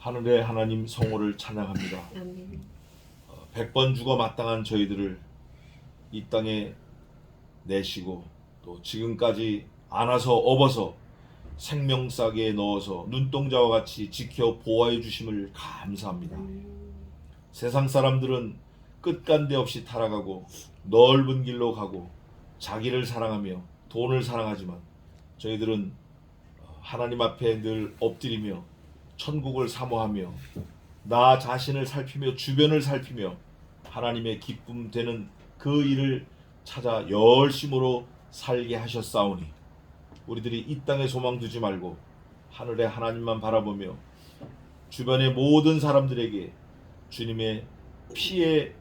하늘의 하나님 성호를 찬양합니다. 아멘. 100번 죽어 마땅한 저희들을 이 땅에 내시고 또 지금까지 안아서 업어서 생명싸게 넣어서 눈동자와 같이 지켜 보호해 주심을 감사합니다. 세상 사람들은 끝간데 없이 타락하고 넓은 길로 가고 자기를 사랑하며 돈을 사랑하지만 저희들은 하나님 앞에 늘 엎드리며 천국을 사모하며 나 자신을 살피며 주변을 살피며 하나님의 기쁨 되는 그 일을 찾아 열심으로 살게 하셨사오니 우리들이 이 땅에 소망 두지 말고 하늘의 하나님만 바라보며 주변의 모든 사람들에게 주님의 피의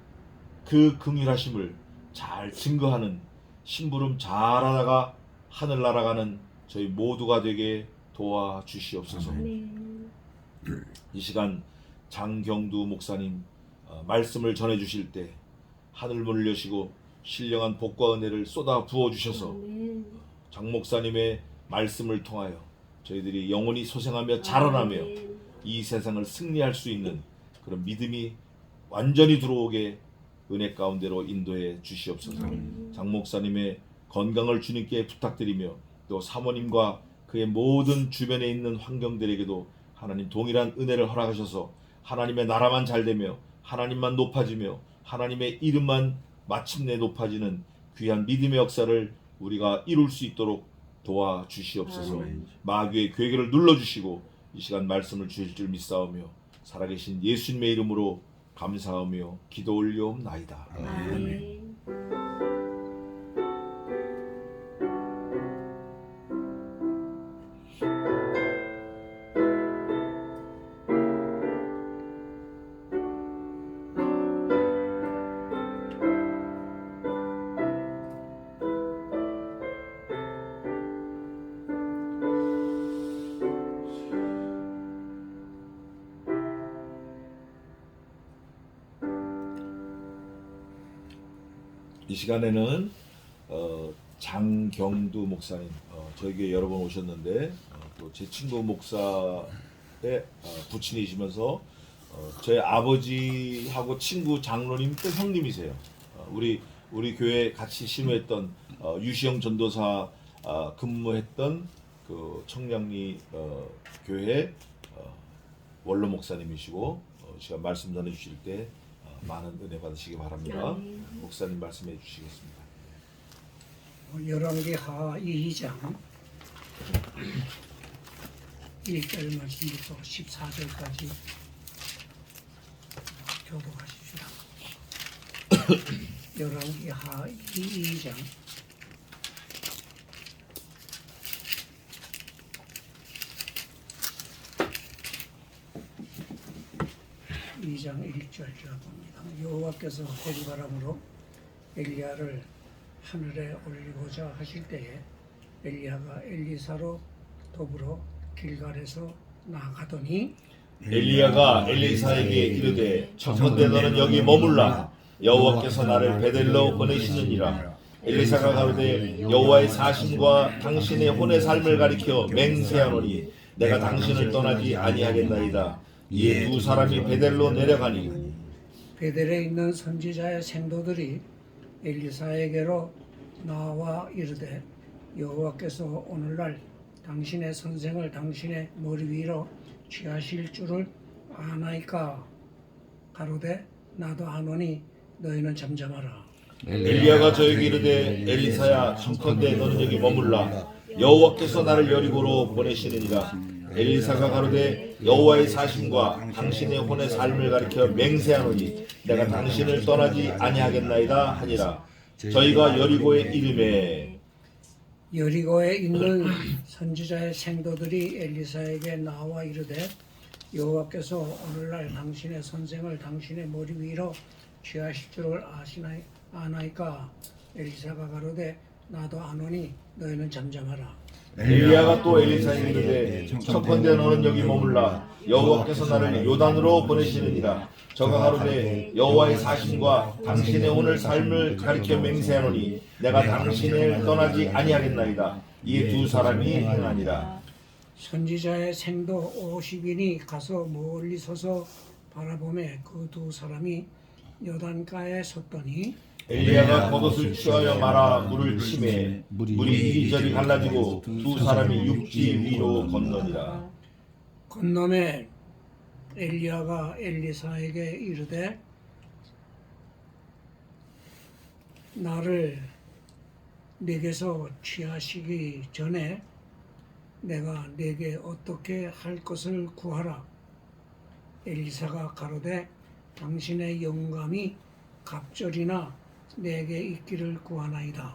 그 긍휼하심을 잘 증거하는 심부름 잘하다가 하늘 날아가는 저희 모두가 되게 도와주시옵소서. 아멘. 이 시간 장경두 목사님 말씀을 전해주실 때 하늘문을 여시고 신령한 복과 은혜를 쏟아 부어주셔서 아멘. 장 목사님의 말씀을 통하여 저희들이 영원히 소생하며 자라나며 아멘. 이 세상을 승리할 수 있는 그런 믿음이 완전히 들어오게 은혜 가운데로 인도해 주시옵소서. 장 목사님의 건강을 주님께 부탁드리며 또 사모님과 그의 모든 주변에 있는 환경들에게도 하나님 동일한 은혜를 허락하셔서 하나님의 나라만 잘되며 하나님만 높아지며 하나님의 이름만 마침내 높아지는 귀한 믿음의 역사를 우리가 이룰 수 있도록 도와주시옵소서. 마귀의 괴계를 눌러주시고 이 시간 말씀을 주실 줄 믿사오며 살아계신 예수님의 이름으로 감사하며 기도 올려옵나이다. 아멘. 이 시간에는 장경두 목사님 저희 교회 여러 번 오셨는데 또 제 친구 목사의 부친이시면서 저희 아버지하고 친구 장로님 또 형님이세요. 우리 교회 같이 심우했던 유시영 전도사 근무했던 그 청량리 교회 원로 목사님이시고 제가 말씀 전해 주실 때 많은 은혜 받으시기 바랍니다. 목사님 말씀해 주시겠습니다. 열왕기하 2장 1절 말씀부터 14절까지 교독하십시다. 열왕기하 2장 2장 1절 봅니다. 여호와께서 호리바람으로 엘리야를 하늘에 올리고자 하실 때에 엘리야가 엘리사로 더불어 길갈에서 나가더니 엘리야가 엘리사에게 이르되 청컨대 너는 여기 머물라 여호와께서 나를 베델로 보내시느니라. 엘리사가 가로되 여호와의 사심과 당신의 혼의 삶을 가리켜 맹세하노니 내가 당신을 떠나지 아니하겠나이다. 이에 두 사람이 베델로 내려가니 베델에 있는 선지자의 생도들이 엘리사에게로 나와 이르되 여호와께서 오늘날 당신의 선생을 당신의 머리 위로 취하실 줄을 아나이까. 가로되 나도 아노니 너희는 잠잠하라. 엘리야가 저에게 이르되 엘리사야 청컨대 너는 여기 머물라 여호와께서 나를 여리고로 보내시느니라. 엘리사가 가로되 여호와의 사심과 당신의 혼의 삶을 가리켜 맹세하노니 내가 당신을 떠나지 아니하겠나이다 하니라. 저희가 여리고의 이름에 여리고에 있는 선지자의 생도들이 엘리사에게 나와 이르되 여호와께서 오늘날 당신의 선생을 당신의 머리 위로 취하실 줄을 아나이까. 엘리사가 가로되 나도 아노니 너희는 잠잠하라. 엘리야가 또 엘리사에게 이르되 청컨대 너는 여기 머물라 여호와께서 나를 요단으로 보내시느니라. 저가 가로되 여호와의 사심과 당신의 오늘 삶을 가리켜 맹세하노니 내가 당신을 떠나지 아니하겠나이다. 이에 두 사람이 행하니라. 선지자의 생도 50인이 가서 멀리 서서 바라보매 그 두 사람이 요단가에 섰더니 엘리야가 겉옷을 취하여 말아 물을 치매 물이 이리저리 갈라지고 두 사람이 육지 위로 건너니라. 건너매 엘리야가 엘리사에게 이르되 나를 내게서 취하시기 전에 내가 내게 어떻게 할 것을 구하라. 엘리사가 가로되 당신의 영감이 갑절이나 내게 있기를 구하나이다.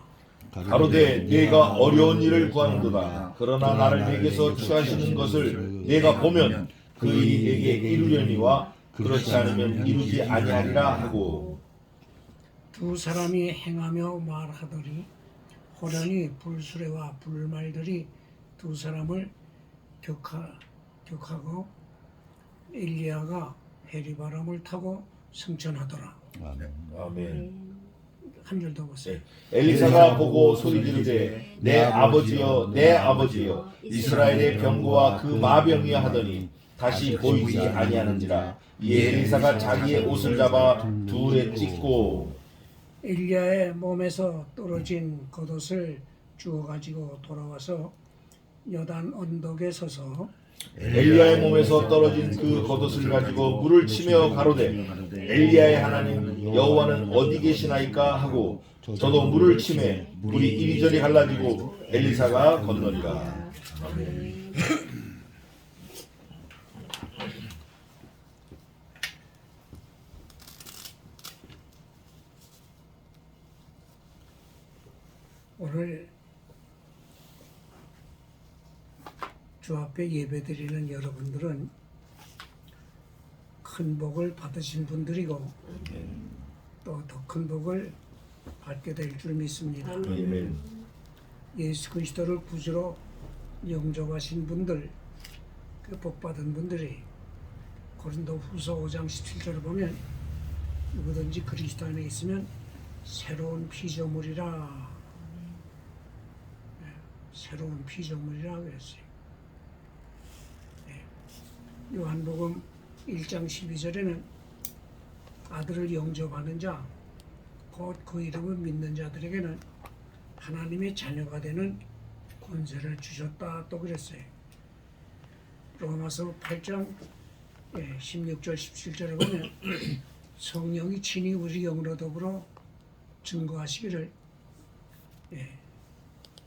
가로되 네가 어려운 일을 구하는도다. 그러나 나를 내게서 취하시는 것을 내가 보면 그 일이 내게 이루려니와 그렇지 않으면 이루지 아니하리라 하고. 두 사람이 행하며 말하더니 호련히 불수레와 불말들이 두 사람을 격하고 엘리야가 해리바람을 타고 승천하더라. 아멘. 한 절 더 보세요. 엘리사가 보고 소리 지르되 내 아버지여 내 아버지여 이스라엘의 병거와 그 마병이 하더니 다시 보이지 아니하는지라. 이에 엘리사가 자기의 옷을 잡아 둘에 찢고 엘리야의 몸에서 떨어진 겉옷을 주워 가지고 돌아와서 요단 언덕에 서서 엘리야의 몸에서 떨어진 그 겉옷을 가지고 물을 치며 가로되 엘리야의 하나님 여호와는 어디 계시나이까 하고 저도 물을 치매 물이 이리저리 갈라지고 엘리사가 건너니라. 오늘 주 앞에 예배드리는 여러분들은 큰 복을 받으신 분들이고 또 더 큰 복을 받게 될 줄 믿습니다. 아멘. 예수 그리스도를 구주로 영접하신 분들, 그 복 받은 분들이 고린도후서 5장 17절을 보면 누구든지 그리스도 안에 있으면 새로운 피조물이라, 새로운 피조물이라 그랬어요. 요한복음 1장 12절에는 아들을 영접하는 자, 곧 그 이름을 믿는 자들에게는 하나님의 자녀가 되는 권세를 주셨다 또 그랬어요. 로마서 8장 16절 17절에 보면 성령이 친히 우리 영으로 더불어 증거하시기를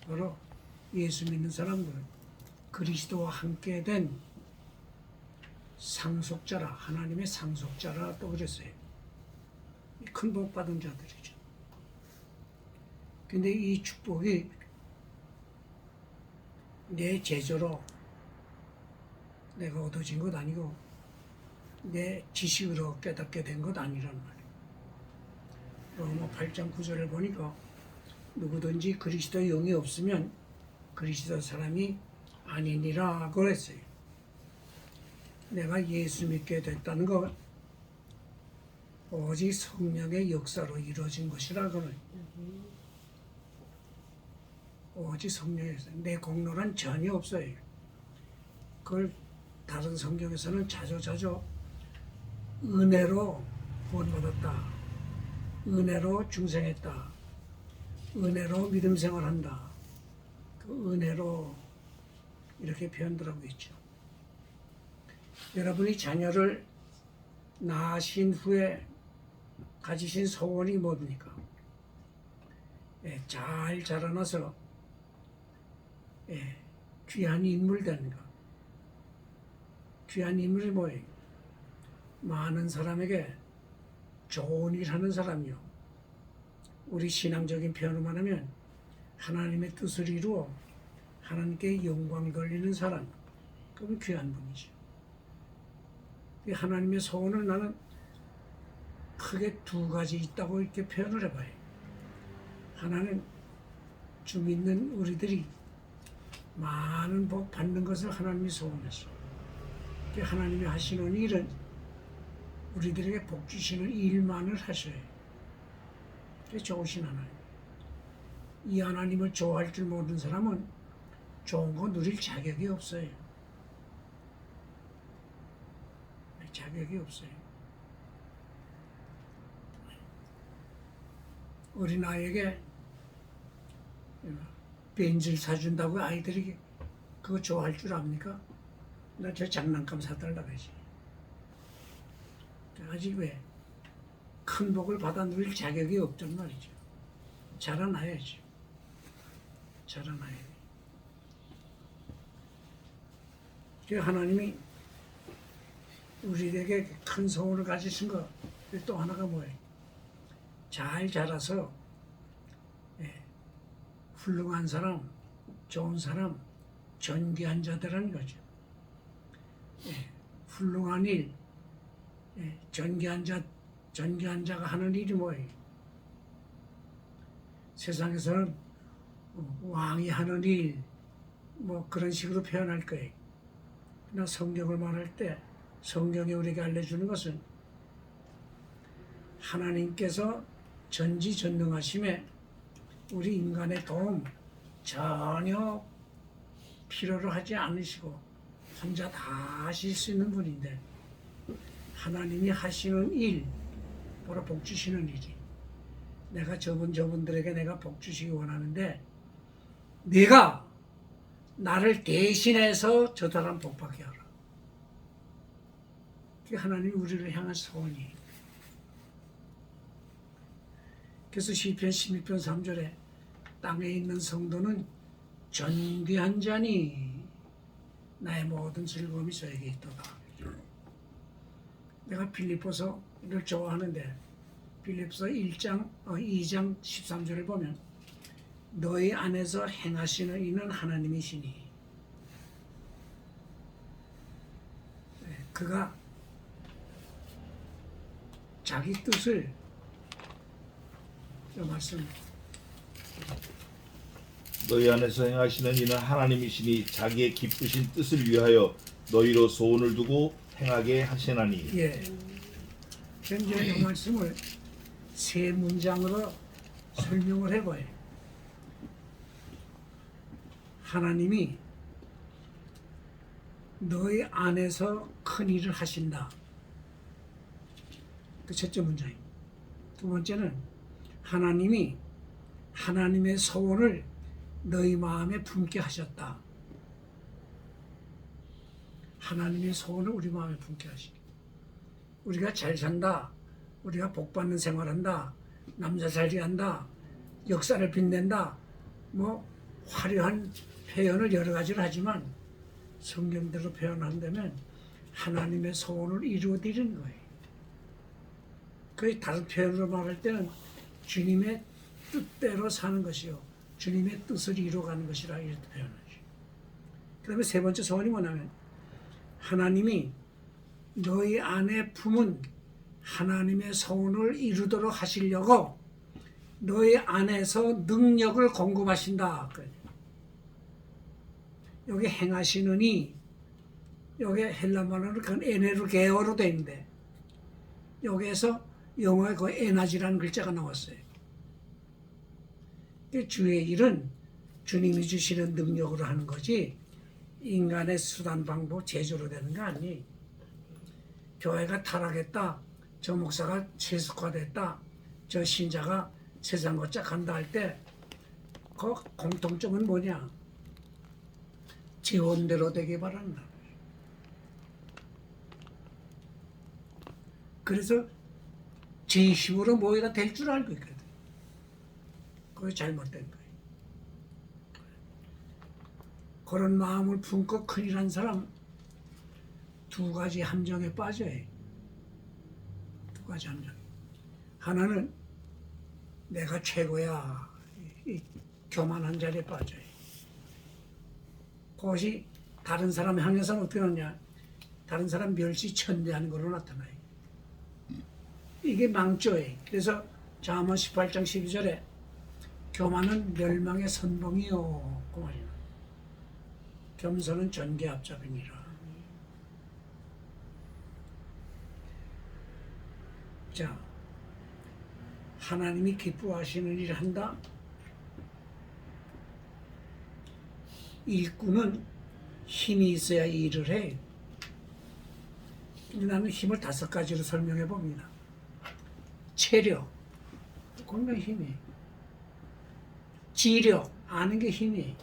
바로 예수 믿는 사람들은 그리스도와 함께 된 상속자라, 하나님의 상속자라 또 그랬어요. 큰 복 받은 자들이죠. 근데 이 축복이 내 제조로 내가 얻어진 것 아니고 내 지식으로 깨닫게 된 것 아니란 말이에요. 로마 8장 9절을 보니까 누구든지 그리스도의 영이 없으면 그리스도 사람이 아니니라 그랬어요. 내가 예수 믿게 됐다는 것 오직 성령의 역사로 이루어진 것이라 그는 오직 성령의 역사. 내 공로란 전혀 없어요. 그걸 다른 성경에서는 자주 은혜로 구원받았다, 은혜로 중생했다, 은혜로 믿음 생활한다, 그 은혜로 이렇게 표현들 하고 있죠. 여러분이 자녀를 낳으신 후에 가지신 소원이 뭡니까? 잘 자라나서 귀한 인물 되는 것. 귀한 인물이 뭐예요? 많은 사람에게 좋은 일 하는 사람이요. 우리 신앙적인 표현만 하면 하나님의 뜻을 이루어 하나님께 영광 돌리는 사람. 그건 귀한 분이죠. 하나님의 소원을 나는 크게 두 가지 있다고 이렇게 표현을 해봐요. 하나는 주 믿는 우리들이 많은 복 받는 것을 하나님이 소원하시고, 하나님이 하시는 일은 우리들에게 복 주시는 일만을 하셔요. 그게 좋으신 하나님. 이 하나님을 좋아할 줄 모르는 사람은 좋은 거 누릴 자격이 없어요. 자격이 없어요. 어린아이에게 벤츠를 사준다고 아이들이 그거 좋아할 줄 압니까? 나 저 장난감 사달라 그러지. 아직 왜? 큰 복을 받아 누릴 자격이 없단 말이죠. 자라나야지. 자라나야 돼. 그 하나님이 우리에게 큰 소원을 가지신 거 또 하나가 뭐예요? 잘 자라서 훌륭한 사람, 좋은 사람, 존귀한 자들은 거죠. 훌륭한 일, 존귀한 자가 하는 일이 뭐예요? 세상에서는 왕이 하는 일, 뭐 그런 식으로 표현할 거예요. 그러나 성경을 말할 때 성경이 우리에게 알려주는 것은 하나님께서 전지전능하심에 우리 인간의 도움 전혀 필요로 하지 않으시고 혼자 다 하실 수 있는 분인데 하나님이 하시는 일, 바로 복 주시는 일이 내가 저분들에게 내가 복 주시기 원하는데 네가 나를 대신해서 저 사람 복 받게 하라. 그게 하나님이 우리를 향한 소원이에요. 그래서 시편 16편 3절에 땅에 있는 성도는 존귀한 자니 나의 모든 즐거움이 저에게 있도다. 내가 빌립보서를 좋아하는데 빌립보서 2장 13절을 보면 너희 안에서 행하시는 이는 하나님이시니 그가 자기 뜻을 말씀 너희 안에서 행하시는 이는 하나님이시니 자기의 기쁘신 뜻을 위하여 너희로 소원을 두고 행하게 하시나니. 예. 현재 이 말씀을 세 문장으로 설명을 해봐요. 하나님이 너희 안에서 큰 일을 하신다. 그 첫째 문장입니다. 두 번째는 하나님이 하나님의 소원을 너희 마음에 품게 하셨다. 하나님의 소원을 우리 마음에 품게 하시니 우리가 잘 산다, 우리가 복받는 생활한다, 남자살이한다, 역사를 빛낸다, 뭐 화려한 표현을 여러 가지를 하지만 성경대로 표현한다면 하나님의 소원을 이루어드리는 거예요. 그 다른 표현으로 말할 때는 주님의 뜻대로 사는 것이요 주님의 뜻을 이루어가는 것이라 이렇게 표현하죠. 그 다음에 세 번째 소원이 뭐냐면 하나님이 너희 안에 품은 하나님의 소원을 이루도록 하시려고 너희 안에서 능력을 공급하신다. 여기 행하시느니 여기 헬라말로 그건 에네르게어로 되어 있는데 여기에서 영어에 그 에너지라는 글자가 나왔어요. 주의 일은 주님이 주시는 능력으로 하는 거지 인간의 수단 방법 제조로 되는 거 아니. 교회가 타락했다, 저 목사가 세속화됐다, 저 신자가 세상 거짝한다 할 때 그 공통점은 뭐냐? 지원대로 되길 바란다. 그래서 제 힘으로 뭐가 될 줄 알고 있거든. 그게 잘못된 거예요. 그런 마음을 품고 큰일 한 사람 두 가지 함정에 빠져요. 두 가지 함정. 하나는 내가 최고야. 이 교만한 자리에 빠져요. 그것이 다른 사람 향해서는 어떻게 하냐? 다른 사람 멸시천대하는 걸로 나타나요. 이게 망조예요. 그래서 잠언 18장 12절에 교만은 멸망의 선봉이요. 그 말이야. 겸손은 전개 앞잡이니라. 자, 하나님이 기뻐하시는 일을 한다. 일꾼은 힘이 있어야 일을 해. 나는 힘을 5가지로 설명해 봅니다. 체력, 건강 힘이. 지력, 아는 게 힘이.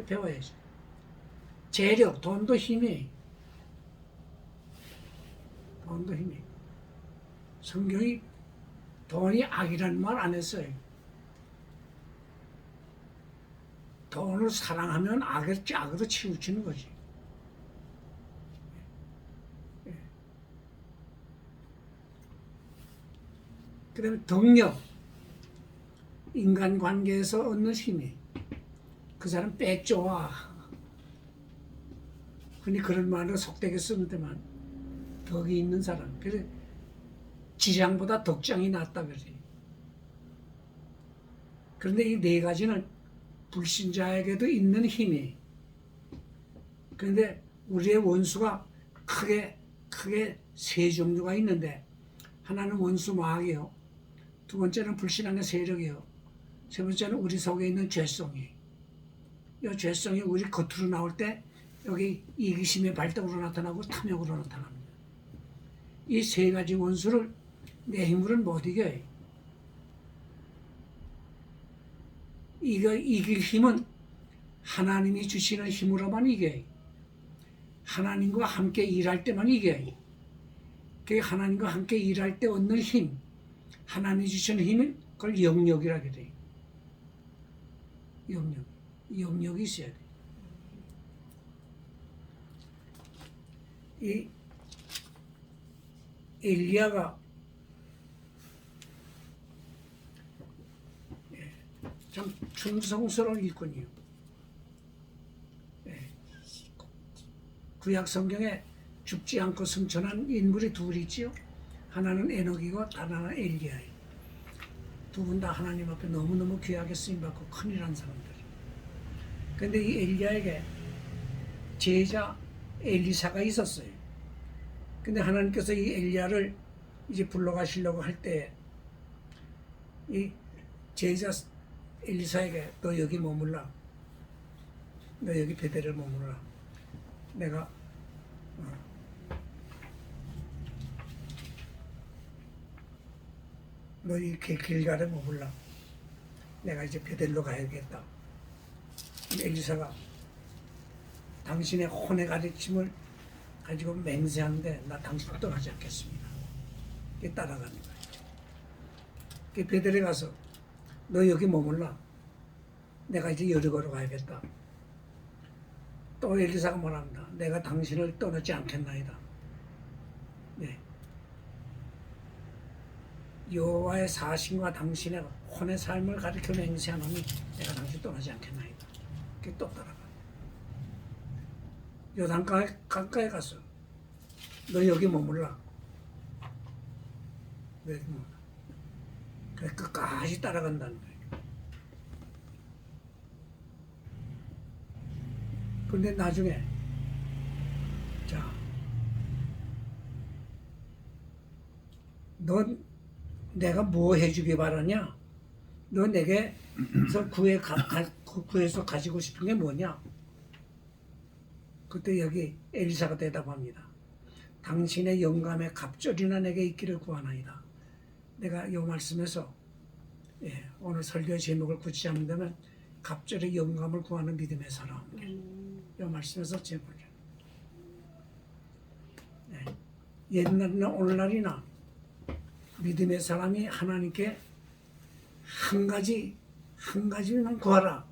배워야지. 재력, 돈도 힘이. 돈도 힘이. 성경이 돈이 악이라는 말 안 했어요. 돈을 사랑하면 악으로 치우치는 거지. 그 다음에 덕력, 인간관계에서 얻는 힘이. 그 사람 빼줘와. 흔히 그런 말을 속되게 쓰는데만 덕이 있는 사람. 그래서 지장보다 덕장이 낫다 그러지. 그런데 이 4가지는 불신자에게도 있는 힘이. 그런데 우리의 원수가 크게 3종류가 있는데, 하나는 원수 마귀요, 2번째는 불신앙의 세력이요, 3번째는 우리 속에 있는 죄성이. 이 죄성이 우리 겉으로 나올 때 여기 이기심의 발동으로 나타나고 탐욕으로 나타납니다. 이 3가지 원수를 내 힘으로는 못 이겨요. 이길 힘은 하나님이 주시는 힘으로만 이겨요. 하나님과 함께 일할 때만 이겨요. 그 하나님과 함께 일할 때 얻는 힘, 하나님이 주시는 힘은 그걸 영역이라 그래요. 영역이 있어야 돼. 이 엘리야가 참 충성스러운 일꾼이요. 구약 성경에 죽지 않고 승천한 인물이 2 있지요. 하나는 에녹이고 다른 하나는 엘리야예요. 2분 다 하나님 앞에 너무너무 귀하게 쓰임받고 큰일한 사람들. 그런데 이 엘리야에게 제자 엘리사가 있었어요. 근데 하나님께서 이 엘리야를 이제 불러가시려고 할 때 이 제자 엘리사에게 너 여기 머물라. 너 여기 베델에 머물라. 내가 너 이 길갈에 머물라. 내가 이제 베델로 가야겠다. 엘리사가 당신의 혼의 가르침을 가지고 맹세하는데 나 당신 떠나지 않겠습니다. 그게 따라가는 거예요. 그 베델에 가서 너 여기 머물라. 내가 이제 여리고로 가야겠다. 또 엘리사가 말합니다. 내가 당신을 떠나지 않겠나이다. 네. 여호와의 사신과 당신의 혼의 삶을 가리켜 맹세하노니 내가 당신 떠나지 않겠나이다. 그게 또 따라가. 요단 강가에 가서 너 여기 머물라. 너 여기 머물라. 그래 끝까지 따라간다는 거예요. 그런데 나중에 자, 넌 내가 뭐 해주기 바라냐? 너 내게서 구해서 가지고 싶은 게 뭐냐? 그때 여기 엘리사가 대답합니다. 당신의 영감의 갑절이나 내게 있기를 구하나이다. 내가 이 말씀에서 오늘 설교의 제목을 굳이 잡는다면 갑절의 영감을 구하는 믿음의 사람. 이 말씀에서 제목이야. 옛날이나 오늘날이나 믿음의 사람이 하나님께 한 가지만 구하라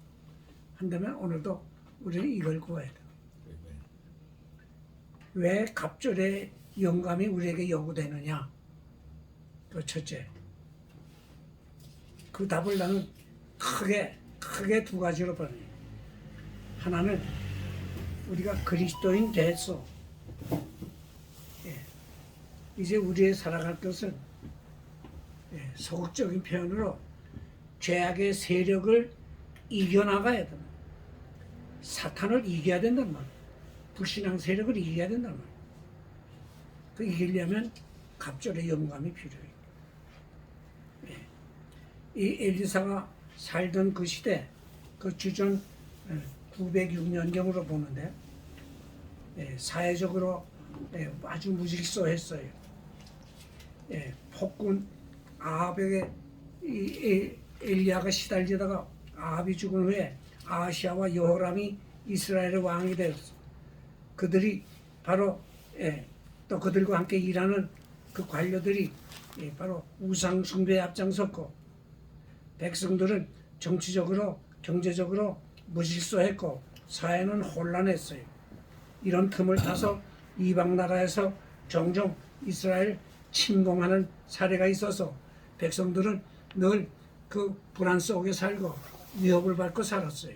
한다면 오늘도 우리는 이걸 구해야 돼. 왜 갑절의 영감이 우리에게 요구되느냐? 그 첫째, 그 답을 나는 크게 2가지로 보내. 하나는 우리가 그리스도인 됐어. 이제 우리의 살아갈 것은 소극적인 표현으로 죄악의 세력을 이겨나가야 된다. 사탄을 이겨야 된단 말이야. 불신앙 세력을 이겨야 된단 말이야. 그 이기려면 갑절의 영감이 필요해. 이 엘리사가 살던 그 시대, 그 주전 906년경으로 보는데 사회적으로 아주 무질서했어요. 폭군 아합에게 엘리야가 시달리다가 아합이 죽은 후에 아하시아와 여호람이 이스라엘의 왕이 되었어. 그들이 바로 또 그들과 함께 일하는 그 관료들이 바로 우상 숭배에 앞장섰고, 백성들은 정치적으로 경제적으로 무질서했고 사회는 혼란했어요. 이런 틈을 타서 이방 나라에서 종종 이스라엘 침공하는 사례가 있어서 백성들은 늘 그 불안 속에 살고 위협을 받고 살았어요.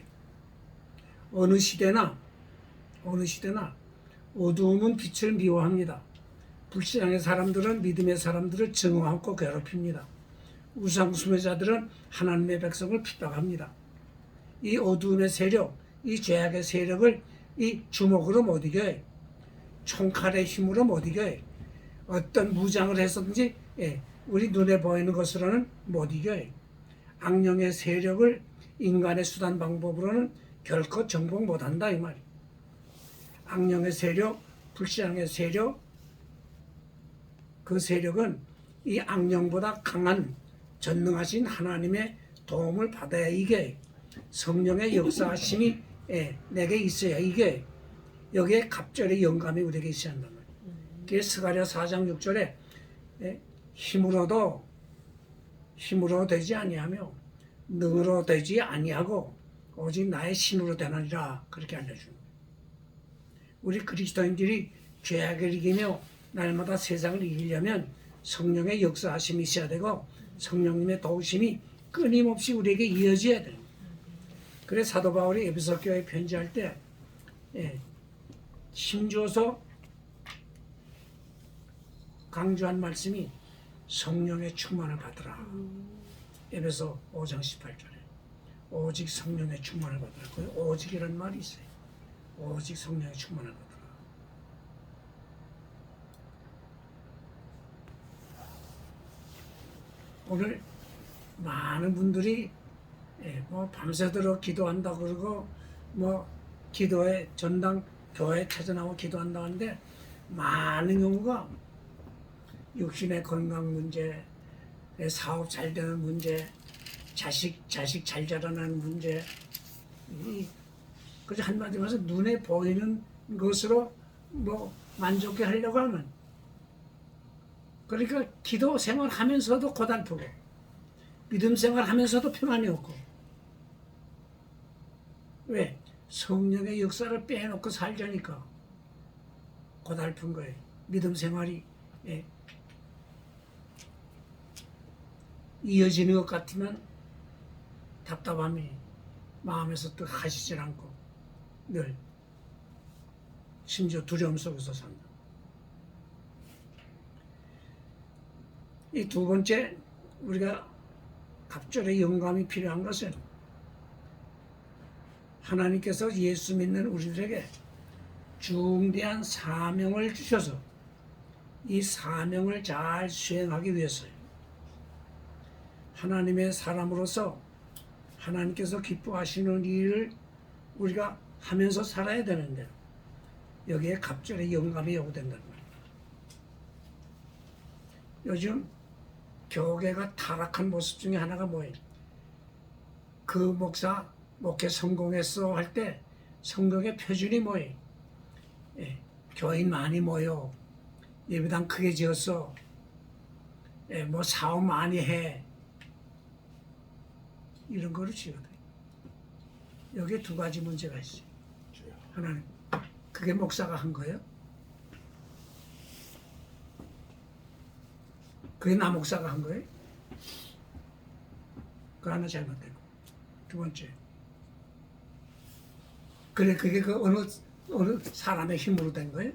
어느 시대나 어두움은 빛을 미워합니다. 불신앙의 사람들은 믿음의 사람들을 증오하고 괴롭힙니다. 우상 숭배자들은 하나님의 백성을 핍박합니다. 이 어두움의 세력, 이 죄악의 세력을 이 주먹으로 못 이겨요. 총칼의 힘으로 못 이겨요. 어떤 무장을 해서든지 우리 눈에 보이는 것으로는 못 이겨요. 악령의 세력을 인간의 수단 방법으로는 결코 정복 못한다 이 말이에요. 악령의 세력, 불신앙의 세력, 그 세력은 이 악령보다 강한 전능하신 하나님의 도움을 받아야 이게 성령의 역사하심이 내게 있어야 이게 여기에 갑절의 영감이 우리에게 있어야 한단 말이에요. 그게 스가랴 4장 6절에 힘으로 되지 아니하며 능으로 되지 아니하고 오직 나의 신으로 되느니라 그렇게 알려줍니다. 우리 그리스도인들이 죄악을 이기며 날마다 세상을 이기려면 성령의 역사하심이 있어야 되고 성령님의 도우심이 끊임없이 우리에게 이어져야 돼요. 그래서 사도 바울이 에베소 교회에 편지할 때 힘줘서 강조한 말씀이 성령의 충만을 받으라. 에베소 5장 18절에 오직 성령의 충만을 받으라. 그 오직이라는 말이 있어요. 오직 성령의 충만을 받으라. 오늘 많은 분들이 뭐 밤새도록 기도한다 그러고 뭐 기도에 전당 교회 찾아나오고 기도한다 하는데 많은 경우가 육신의 건강 문제, 사업 잘 되는 문제, 자식 잘 자라나는 문제, 그래서 한마디로 해서 눈에 보이는 것으로 뭐 만족해 하려고 하면, 그러니까 기도 생활하면서도 고달프고 믿음 생활하면서도 평안이 없고, 왜? 성령의 역사를 빼놓고 살자니까 고달픈 거예요. 믿음 생활이 이어지는 것 같으면 답답함이 마음에서 또 하시질 않고 늘 심지어 두려움 속에서 산다. 이 두 번째 우리가 갑절의 영감이 필요한 것은 하나님께서 예수 믿는 우리들에게 중대한 사명을 주셔서 이 사명을 잘 수행하기 위해서요. 하나님의 사람으로서 하나님께서 기뻐하시는 일을 우리가 하면서 살아야 되는데 여기에 갑절의 영감이 요구된다는 거예요. 요즘 교회가 타락한 모습 중에 하나가 뭐예요? 그 목사 목회 성공했어 할 때 성경의 표준이 뭐예요? 교인 많이 모여, 예배당 크게 지었어, 뭐 사업 많이 해, 이런 거를 지거든. 여기에 두 가지 문제가 있어요. 하나는 그게 목사가 한 거예요? 그게 나 목사가 한 거예요? 그 하나 잘못되고, 두 번째, 그래 그게 그 어느 사람의 힘으로 된 거예요?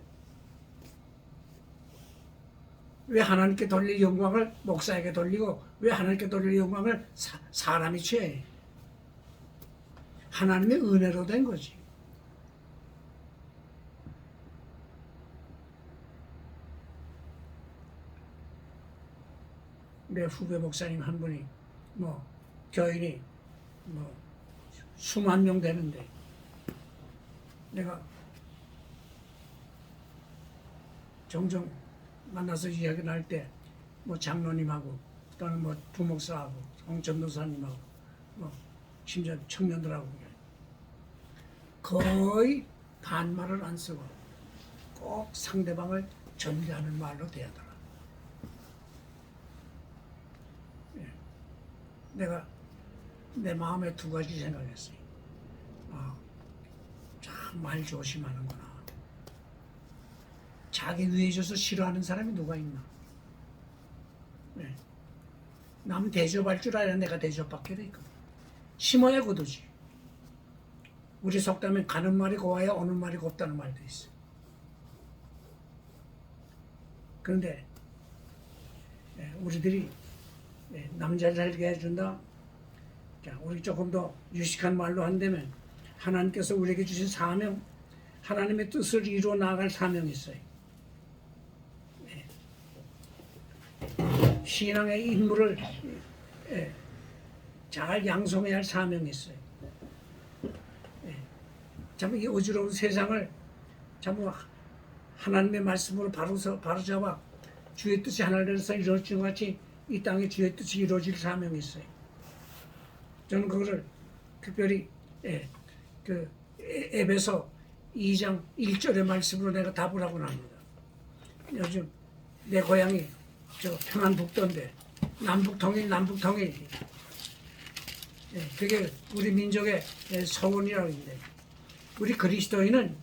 왜 하나님께 돌릴 영광을 목사에게 돌리고 왜 하나님께 돌릴 영광을 사람이 취해? 하나님의 은혜로 된 거지. 내 후배 목사님 한 분이 뭐 교인이 뭐 수만 명 되는데 내가 종종 만나서 이야기 날 때 뭐 장로님하고 또는 뭐 부목사하고 홍전도사님하고 뭐 심지어 청년들하고 거의 반말을 안 쓰고 꼭 상대방을 전제하는 말로 대하더라. 예. 내가 내 마음에 두 가지 생각했어요. 참 말 조심하는구나. 자기 위에 져서 싫어하는 사람이 누가 있나? 네. 남 대접할 줄 알아야 내가 대접받게 돼 있거든. 심어야 거두지. 우리 속담에 가는 말이 고와야 오는 말이 곱다는 말도 있어. 그런데 우리들이 남자를 살게 해준다. 자, 우리 조금 더 유식한 말로 한다면 하나님께서 우리에게 주신 사명, 하나님의 뜻을 이루어 나아갈 사명이 있어요. 신앙의 인물을 잘 양성해야 할 사명이 있어요. 참 이 어지러운 세상을 참 하나님의 말씀으로 바로잡아 주의 뜻이 하늘에서 이루어진 것 같이 이 땅에 주의 뜻이 이루어질 사명이 있어요. 저는 그거를 특별히 그 에베소 2장 1절의 말씀으로 내가 답을 하고 납니다. 요즘 내 고향이 저 평안북도인데 남북통일 그게 우리 민족의 서원이라고 있는데 우리 그리스도인은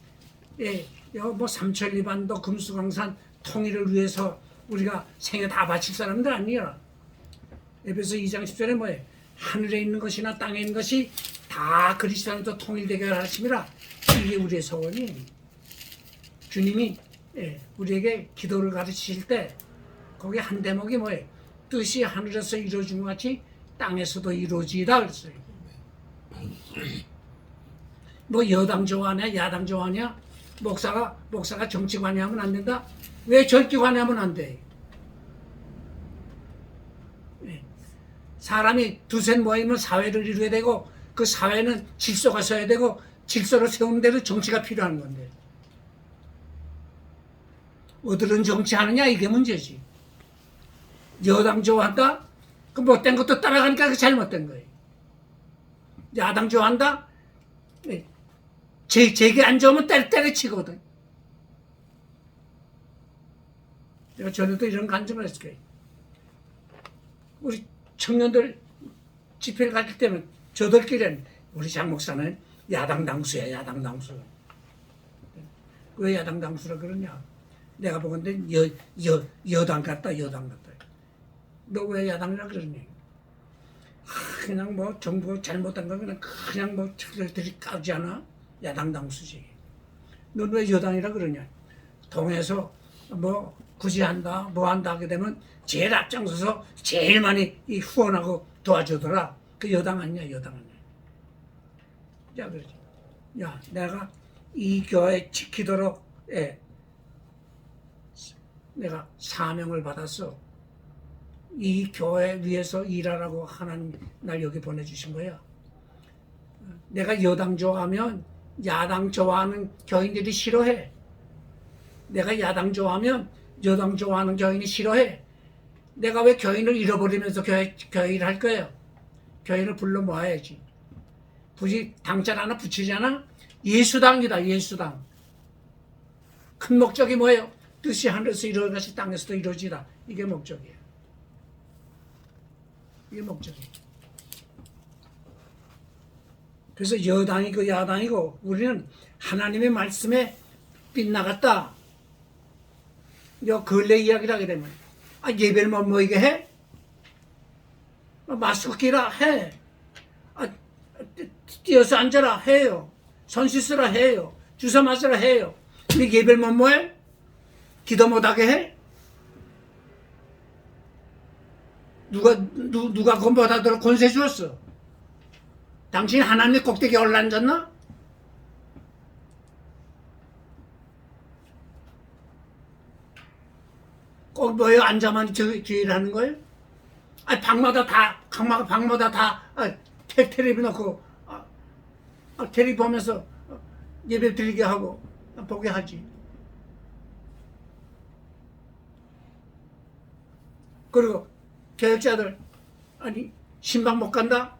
뭐 삼천리반도 금수강산 통일을 위해서 우리가 생애 다 바칠 사람들 아니야. 에베소 2장 10절에 뭐예요? 하늘에 있는 것이나 땅에 있는 것이 다 그리스도 안에서 통일되게 하심이라. 이게 우리의 소원이. 주님이 우리에게 기도를 가르치실 때 거기 한 대목이 뭐예요? 뜻이 하늘에서 이루어진 것 같이 땅에서도 이루어지다 그랬어요. 뭐 여당 좋아하냐 야당 좋아하냐 목사가 정치 관여하면 안 된다? 왜 정치 관여하면 안 돼? 사람이 두세 모이면 사회를 이루어야 되고 그 사회는 질서가 서야 되고 질서를 세우는 데도 정치가 필요한 건데 어들은 정치하느냐 이게 문제지. 여당 좋아한다? 그 못된 것도 따라가니까 그 잘못된 거예요. 야당 좋아한다? 제게 안 좋으면 때려치거든. 내가 전에도 이런 간증을 했을 거예요. 우리 청년들 집회를 가질 때는 저들끼리는 우리 장 목사는 야당 당수야 야당 당수. 왜 야당 당수라 그러냐? 내가 보건대 여당 같다 여당 같다. 너 왜 야당이라 그러니? 그냥 뭐 정부가 잘못한 거 그냥 뭐 저들이 까지 않아? 야당 당수지. 넌 왜 여당이라 그러냐? 동에서 뭐 굳이 한다 뭐 한다 하게 되면 제일 앞장서서 제일 많이 이 후원하고 도와주더라. 그 여당 아니냐 여당 아니냐. 자 그러지. 야 내가 이 교회 지키도록 내가 사명을 받았어. 이 교회 위해서 일하라고 하나님 날 여기 보내주신 거야. 내가 여당 좋아하면 야당 좋아하는 교인들이 싫어해. 내가 야당 좋아하면 여당 좋아하는 교인이 싫어해. 내가 왜 교인을 잃어버리면서 교회 일을 할 거예요? 교인을 불러 모아야지. 굳이 당자 하나 붙이잖아? 예수당이다 예수당. 큰 목적이 뭐예요? 뜻이 하늘에서 이루어가시 땅에서도 이루어지다. 이게 목적이에요. 이게 목적이에요. 그래서 여당이고 야당이고 우리는 하나님의 말씀에 빗나갔다. 요 근래 이야기를 하게 되면 예배를 못 모이게 해? 마스크 끼라 해. 뛰어서 앉아라 해요. 손 씻으라 해요. 주사 맞으라 해요. 근데 예배를 못 모여? 기도 못하게 해? 누가 그거 못하도록 권세 주었어? 당신이 하나님의 꼭대기에 올라앉았나? 꼭 뭐예요? 앉아만 주의를 하는 거예요? 방마다 다 텔레비 놓고 텔레비 보면서 예배 드리게 하고 보게 하지. 그리고 교육자들 아니 신방 못 간다?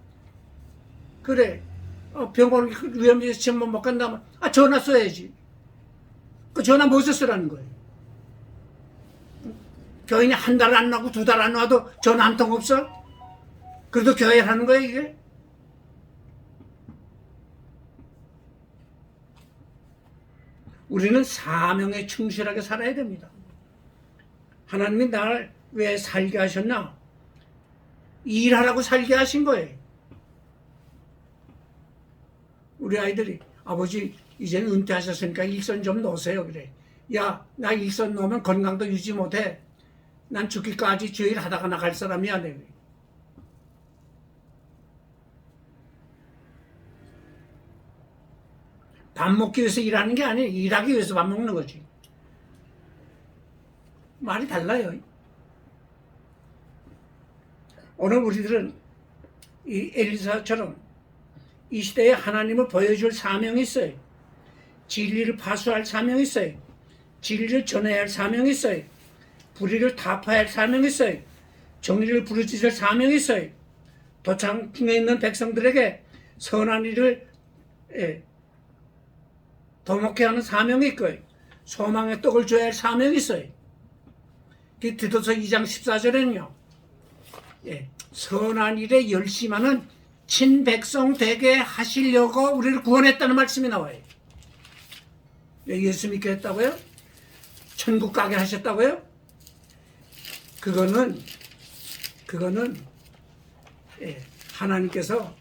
그래 병원 위험해서 신방 못 간다면 전화 써야지. 그 전화 뭐 쓰라는 거예요? 교인이 한 달 안 나고 두 달 안 와도 전화 한 통 없어? 그래도 교회를 하는 거야 이게? 우리는 사명에 충실하게 살아야 됩니다. 하나님이 나를 왜 살게 하셨나? 일하라고 살게 하신 거예요. 우리 아이들이 아버지 이제는 은퇴하셨으니까 일선 좀 놓으세요. 그래. 야, 나 일선 놓으면 건강도 유지 못해. 난 죽기까지 주일 하다가 나갈 사람이야. 내가. 밥 먹기 위해서 일하는 게 아니에요. 일하기 위해서 밥 먹는 거지. 말이 달라요. 오늘 우리들은 이 엘리사처럼 이 시대에 하나님을 보여줄 사명이 있어요. 진리를 파수할 사명이 있어요. 진리를 전해야 할 사명이 있어요. 불의를 타파해야 할 사명이 있어요. 정의를 부르짖을 사명이 있어요. 도창에 있는 백성들에게 선한 일을 도목해 하는 사명이 있고요. 소망의 떡을 줘야 할 사명이 있어요. 디도서 2장 14절에는요. 선한 일에 열심하는 친백성 되게 하시려고 우리를 구원했다는 말씀이 나와요. 예수 믿게 했다고요? 천국 가게 하셨다고요? 그거는 하나님께서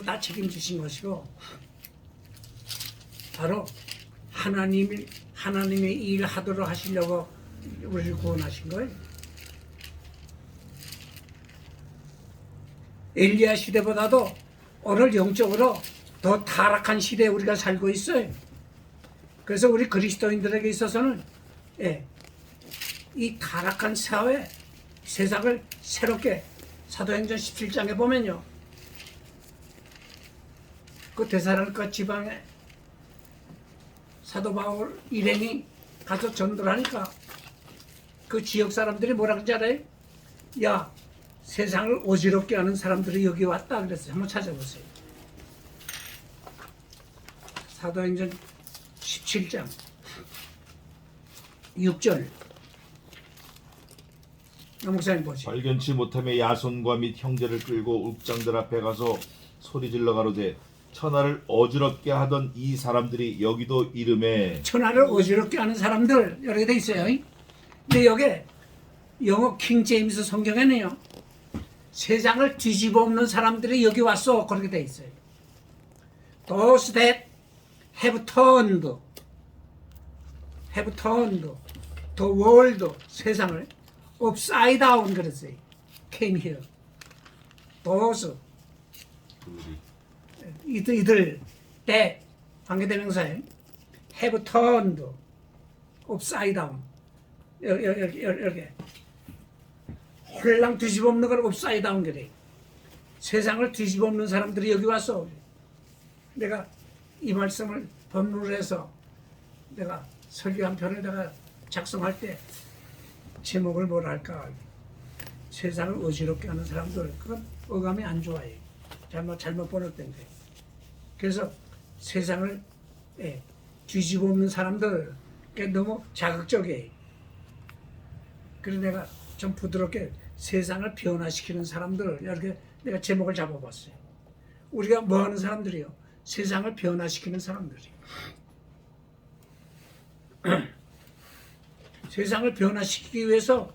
다 책임지신 것이고 바로 하나님의 일을 하도록 하시려고 우리를 구원하신 거예요. 엘리야 시대보다도 오늘 영적으로 더 타락한 시대에 우리가 살고 있어요. 그래서 우리 그리스도인들에게 있어서는 이 타락한 사회, 세상을 새롭게 사도행전 17장에 보면요. 그 데살로니가 지방에 사도 바울 일행이 가서 전도를 하니까 그 지역 사람들이 뭐라 그러지 알아요? 야, 세상을 어지럽게 하는 사람들이 여기 왔다 그랬어요. 한번 찾아보세요. 사도행전 17장 6절. 목사님 보시죠. 발견치 못함에 야손과 및 형제를 끌고 읍장들 앞에 가서 소리질러 가로되 천하를 어지럽게 하던 이 사람들이 여기도 이름에 천하를 어지럽게 하는 사람들 이렇게 돼 있어요. 근데 여기 영어 킹 제임스 성경에는요. 세상을 뒤집어 엎는 사람들이 여기 왔어 그렇게 돼 있어요. Those that have turned the world 세상을 upside down 그랬어요. came here. Those 이들 that 관계대명사에 have turned upside down 이렇게 홀랑 뒤집어 엎는 걸 upside down 그래. 세상을 뒤집어 엎는 사람들이 여기 왔어. 내가 이 말씀을 법문을 해서 내가 설교 한 편을 내가 작성할 때 제목을 뭐라 할까? 세상을 어지럽게 하는 사람들. 그건 어감이 안 좋아요. 잘못 번역된 거예요. 그래서 세상을 뒤집어 엎는 사람들 너무 자극적이에요. 그래서 내가 좀 부드럽게 세상을 변화시키는 사람들 이렇게 내가 제목을 잡아봤어요. 우리가 뭐 하는 사람들이요? 세상을 변화시키는 사람들이. 세상을 변화시키기 위해서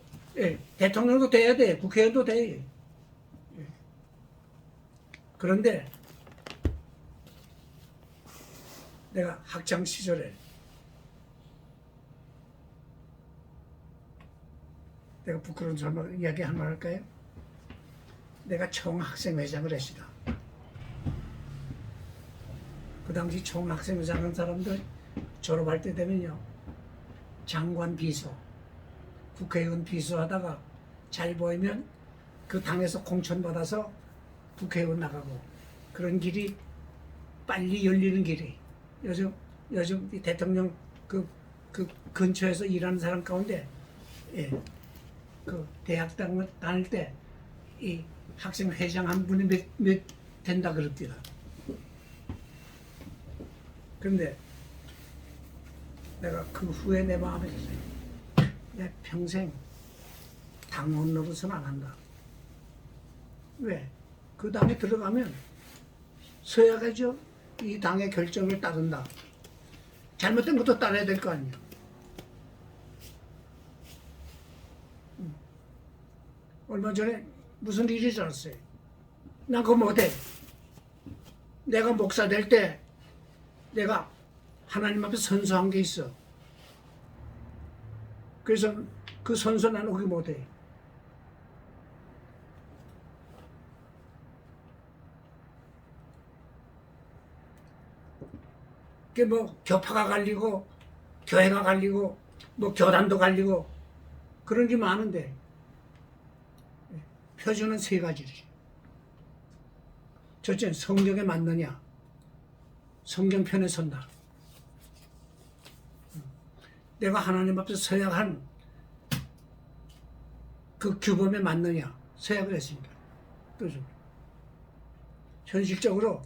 대통령도 돼야 돼, 국회의원도 돼. 그런데 내가 학창 시절에 내가 부끄러운 이야기 한번 할까요? 내가 총학생회장을 했시다. 그 당시 총학생회장 하는 사람들 졸업할 때 되면요. 장관 비서, 국회의원 비서 하다가 잘 보이면 그 당에서 공천 받아서 국회의원 나가고 그런 길이 빨리 열리는 길이 요즘 이 대통령 그 근처에서 일하는 사람 가운데 그 대학 다닐 때 이 학생 회장 한 분이 몇 된다 그럽니다. 그런데 내가 그 후에 내 마음에 있어요. 내 평생 당원 노릇은 안 한다. 왜? 그 당에 들어가면 서야가죠. 이 당의 결정을 따른다. 잘못된 것도 따라야 될 거 아니야. 얼마 전에 무슨 일이 있었어요. 난 그거 못해. 내가 목사 될 때 내가 하나님 앞에 선서한 게 있어. 그래서 그 선서 나는 그게 못해. 그게 뭐 교파가 갈리고 교회가 갈리고 뭐 교단도 갈리고 그런 게 많은데 표준은 세 가지지. 첫째는 성경에 맞느냐, 성경 편에 선다. 내가 하나님 앞에 서야 한 그 규범에 맞느냐 서야 그랬습니다. 그래서 현실적으로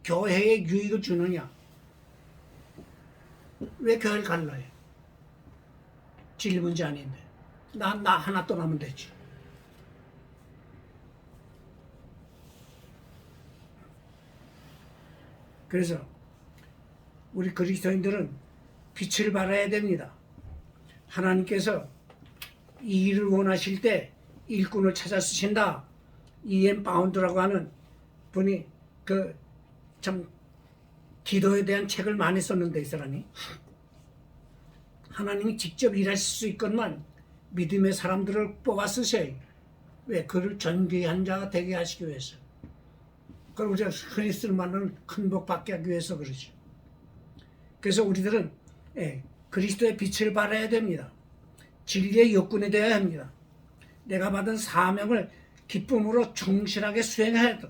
교회에 유익을 주느냐, 왜 교회를 갈라요? 진리 문제 아닌데 나 하나 떠나면 되지. 그래서 우리 그리스도인들은 빛을 발해야 됩니다. 하나님께서 이 일을 원하실 때 일꾼을 찾아 쓰신다. E.M. 바운드라고 하는 분이 그 참 기도에 대한 책을 많이 썼는데 이 사람이 하나님이 직접 일하실 수 있건만 믿음의 사람들을 뽑아 쓰셔요. 왜? 그를 존귀한 자가 되게 하시기 위해서. 그걸 우리가 흔히 쓸 말은 큰 복 받게 하기 위해서 그러죠. 그래서 우리들은 그리스도의 빛을 발해야 됩니다. 진리의 역군이 되어야 합니다. 내가 받은 사명을 기쁨으로 충실하게 수행해야 돼.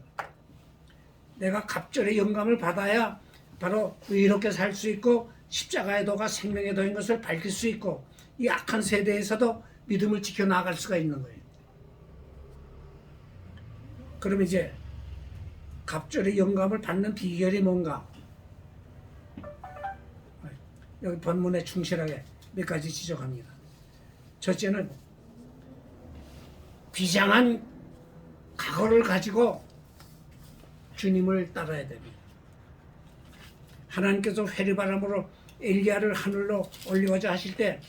내가 갑절의 영감을 받아야 바로 의롭게 살 수 있고 십자가의 도가 생명의 도인 것을 밝힐 수 있고 이 악한 세대에서도 믿음을 지켜나갈 수가 있는 거예요. 그럼 이제 갑절의 영감을 받는 비결이 뭔가? 여기 본문에 충실하게 몇 가지 지적합니다. 첫째는 비장한 각오를 가지고 주님을 따라야 됩니다. 하나님께서 회리바람으로 엘리야를 하늘로 올리고자 하실 때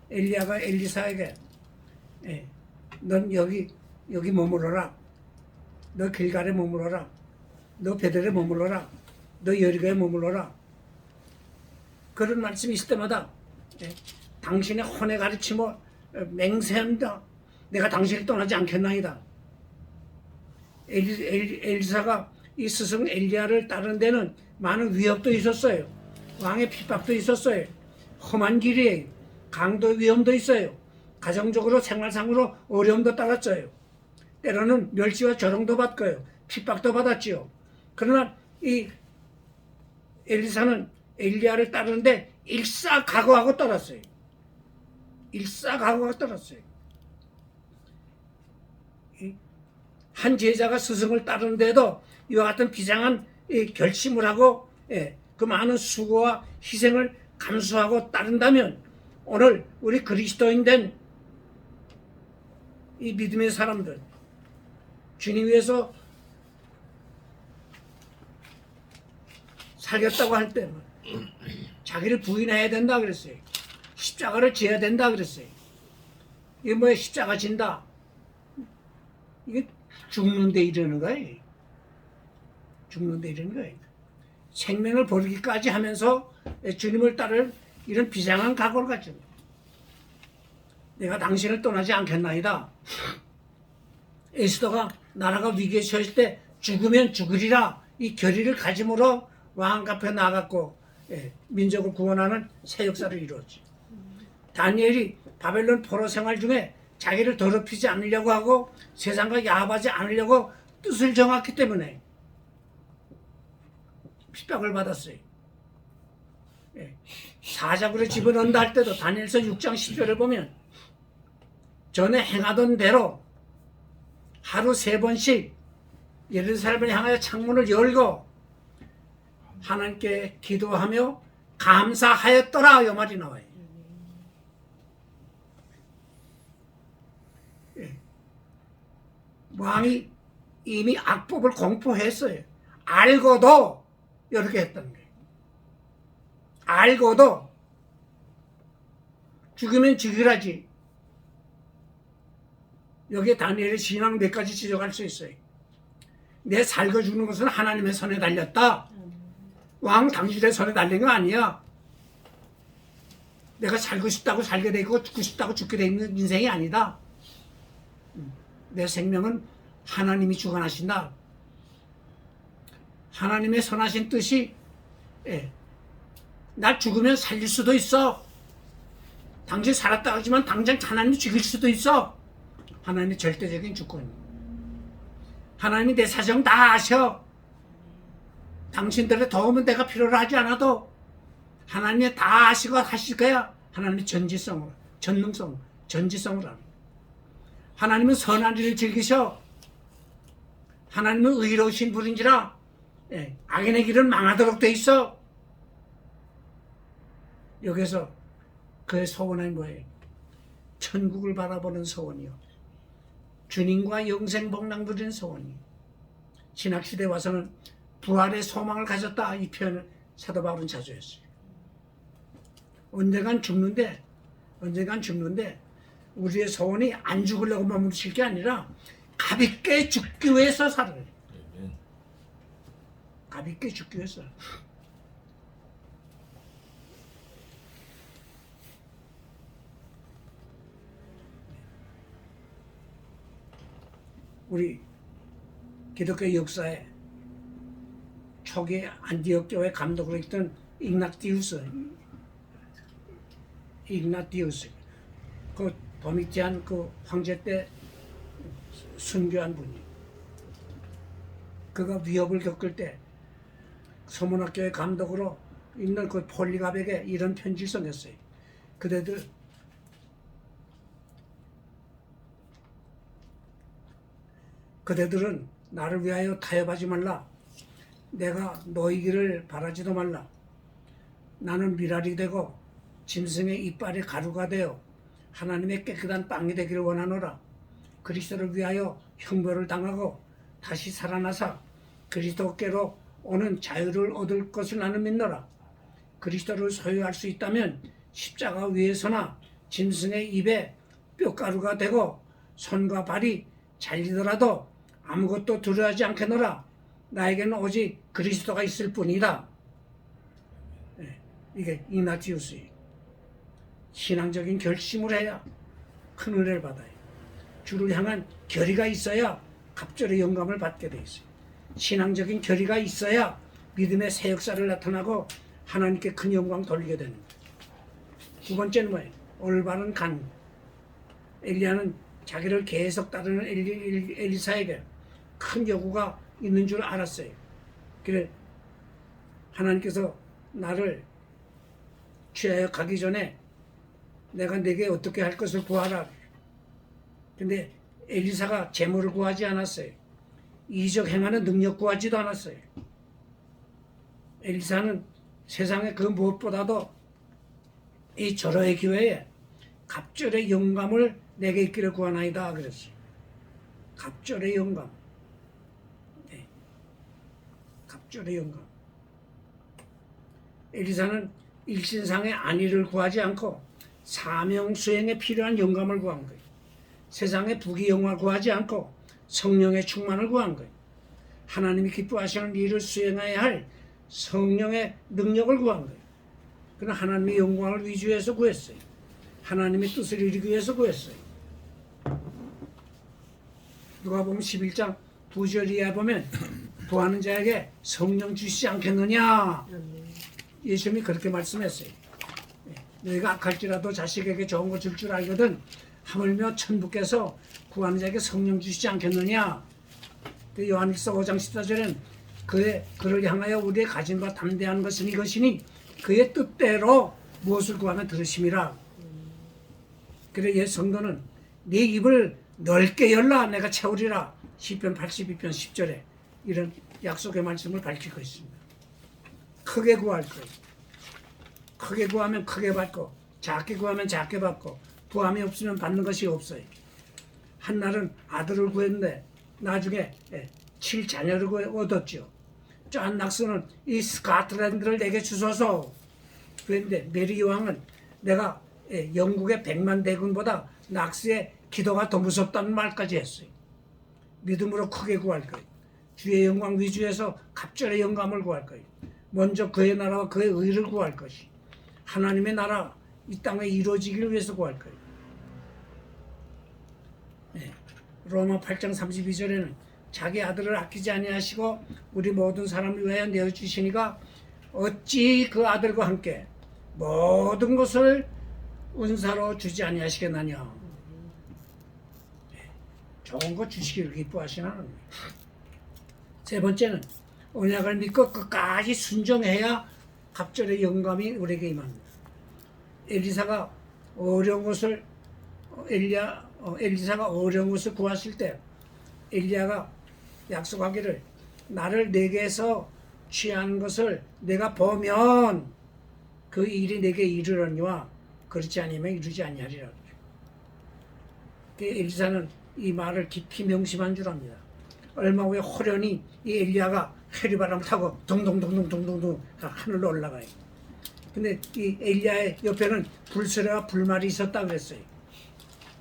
엘리야가 엘리사에게 넌 여기 머물러라. 너 길갈에 머물러라. 너 베델에 머물러라. 너 여리고에 머물러라. 그런 말씀이 있을 때마다 당신의 혼의 가르침을 맹세한다. 내가 당신을 떠나지 않겠나이다. 엘리사가 이 스승 엘리야를 따르는 데는 많은 위협도 있었어요. 왕의 핍박도 있었어요. 험한 길이에요. 강도 위험도 있어요. 가정적으로 생활상으로 어려움도 따랐어요. 때로는 멸시와 조롱도 받고요. 핍박도 받았지요. 그러나 이 엘리사는 엘리야를 따르는데 일사각오하고 따랐어요. 일사각오하고 따랐어요. 한 제자가 스승을 따르는데도 이와 같은 비장한 결심을 하고 그 많은 수고와 희생을 감수하고 따른다면 오늘 우리 그리스도인 된 이 믿음의 사람들 주님 위해서 살겠다고 할 때는 자기를 부인해야 된다 그랬어요. 십자가를 져야 된다 그랬어요. 이게 뭐야? 십자가 진다. 이게 죽는데 이러는 거예요. 죽는데 이러는 거예요. 생명을 버리기까지 하면서 주님을 따를 이런 비장한 각오를 가지고 내가 당신을 떠나지 않겠나이다. 에스더가 나라가 위기에 처했을 때 죽으면 죽으리라 이 결의를 가짐으로 왕 앞에 나갔고 민족을 구원하는 새 역사를 이루었지. 다니엘이 바벨론 포로 생활 중에 자기를 더럽히지 않으려고 하고 세상과 야합하지 않으려고 뜻을 정했기 때문에 핍박을 받았어요. 사자굴에 집어넣는다 할 때도 다니엘서 6장 10절을 보면 전에 행하던 대로 하루 3번씩 예루살렘을 향하여 창문을 열고 하나님께 기도하며 감사하였더라 이 말이 나와요. 예. 왕이 이미 악법을 공포했어요. 알고도 이렇게 했다는 거예요. 알고도 죽으면 죽이라지. 여기에 다니엘의 신앙 몇 가지 지적할 수 있어요. 내 살고 죽는 것은 하나님의 손에 달렸다. 왕 당신의 손에 달린 거 아니야. 내가 살고 싶다고 살게 돼 있고 죽고 싶다고 죽게 돼 있는 인생이 아니다. 내 생명은 하나님이 주관하신다. 하나님의 선하신 뜻이 날 죽으면 살릴 수도 있어. 당신 살았다 하지만 당장 하나님이 죽일 수도 있어. 하나님의 절대적인 주권. 하나님이 내 사정 다 아셔. 당신들의 도움은 내가 필요로 하지 않아도 하나님이 다 아시고 하실 거야. 하나님의 전지성으로, 전능성, 전지성으로 합니다. 하나님은 선한 일을 즐기셔. 하나님은 의로우신 분인지라 악인의 길은 망하도록 돼 있어. 여기서 그의 소원은 뭐예요? 천국을 바라보는 소원이요. 주님과 영생 복락 누리는 소원이요. 신학시대에 와서는 부활의 소망을 가졌다 이 표현을 사도 바울은 자주 했어요. 언젠간 죽는데 우리의 소원이 안 죽으려고 머무르실 게 아니라 가볍게 죽기 위해서 살아요. 가볍게 죽기 위해서. 우리 기독교 역사에 초기 안디옥 교회 감독으로 있던 이그나티우스 그 도미티안 그 황제 때 순교한 분이 그가 위협을 겪을 때 서문학교의 감독으로 있는 그 폴리갑에게 이런 편지를 써냈어요. 그대들은 나를 위하여 타협하지 말라. 내가 너희기를 바라지도 말라. 나는 미랄이 되고 짐승의 이빨이 가루가 되어 하나님의 깨끗한 빵이 되기를 원하노라. 그리스도를 위하여 형벌을 당하고 다시 살아나사 그리스도께로 오는 자유를 얻을 것을 나는 믿노라. 그리스도를 소유할 수 있다면 십자가 위에서나 짐승의 입에 뼈가루가 되고 손과 발이 잘리더라도 아무것도 두려워하지 않겠노라. 나에게는 오직 그리스도가 있을 뿐이다. 이게 이그나티우스예요. 신앙적인 결심을 해야 큰 은혜를 받아요. 주를 향한 결의가 있어야 갑절의 영감을 받게 돼 있어요. 신앙적인 결의가 있어야 믿음의 새 역사를 나타나고 하나님께 큰 영광 돌리게 되는 거예요. 두 번째는 뭐예요? 올바른 간. 엘리야는 자기를 계속 따르는 엘리사에게 큰 요구가 있는 줄 알았어요. 그래 하나님께서 나를 취하여 가기 전에 내가 네게 어떻게 할 것을 구하라. 근데 엘리사가 재물을 구하지 않았어요. 이적 행하는 능력 구하지도 않았어요. 엘리사는 세상의 그 무엇보다도 이 절호의 기회에 갑절의 영감을 내게 있기를 구하나이다 그랬어요. 갑절의 영감. 네. 갑절의 영감. 엘리사는 일신상의 안위를 구하지 않고 사명 수행에 필요한 영감을 구한 거예요. 세상의 부귀영화를 구하지 않고 성령의 충만을 구한 거예요. 하나님이 기뻐하시는 일을 수행해야 할 성령의 능력을 구한 거예요. 그는 하나님의 영광을 위주해서 구했어요. 하나님의 뜻을 이루기 위해서 구했어요. 누가복음 11장 2절 이하에 보면 구하는 자에게 성령 주시지 않겠느냐. 예수님이 그렇게 말씀했어요. 너희가 악할지라도 자식에게 좋은 거 줄 줄 알거든 하물며 천부께서 구하는 자에게 성령 주시지 않겠느냐. 요한일서 5장 14절엔 그를 향하여 우리의 가진 바 담대한 것은 이것이니 그의 뜻대로 무엇을 구하면 들으심이라. 그래 옛 성도는 네 입을 넓게 열라 내가 채우리라. 시편 82편 10절에 이런 약속의 말씀을 밝히고 있습니다. 크게 구할 거예요. 크게 구하면 크게 받고 작게 구하면 작게 받고 구함이 없으면 받는 것이 없어요. 한날은 아들을 구했는데 나중에 7자녀를 얻었죠. 존 낙스는 이 스코틀랜드를 내게 주소서. 그런데 메리 여왕은 내가 영국의 100만 대군보다 낙스의 기도가 더 무섭다는 말까지 했어요. 믿음으로 크게 구할 거예요. 주의 영광 위주에서 갑절의 영감을 구할 거예요. 먼저 그의 나라와 그의 의를 구할 것이 하나님의 나라 이 땅에 이루어지기를 위해서 구할 거예요. 로마 8장 32절에는 자기 아들을 아끼지 아니하시고 우리 모든 사람을 위하여 내어주시니가 어찌 그 아들과 함께 모든 것을 은사로 주지 아니하시겠느냐. 좋은 거 주시기를 기뻐하시는 하나님. 세 번째는 언약을 믿고 끝까지 순종해야 갑절의 영감이 우리에게 임합니다. 엘리사가 어려운 것을 엘리사가 어려운 것을 구하실 때 엘리야가 약속하기를 나를 내게서 취한 것을 내가 보면 그 일이 내게 이르려니와 그렇지 않으면 이루지 아니하리라. 엘리사는 이 말을 깊이 명심한 줄 압니다. 얼마 후에 호련히 이 엘리야가 해리바람을 타고 동동동동동동동 하늘로 올라가요. 근데 이 엘리야의 옆에는 불수레와 불말이 있었다 그랬어요.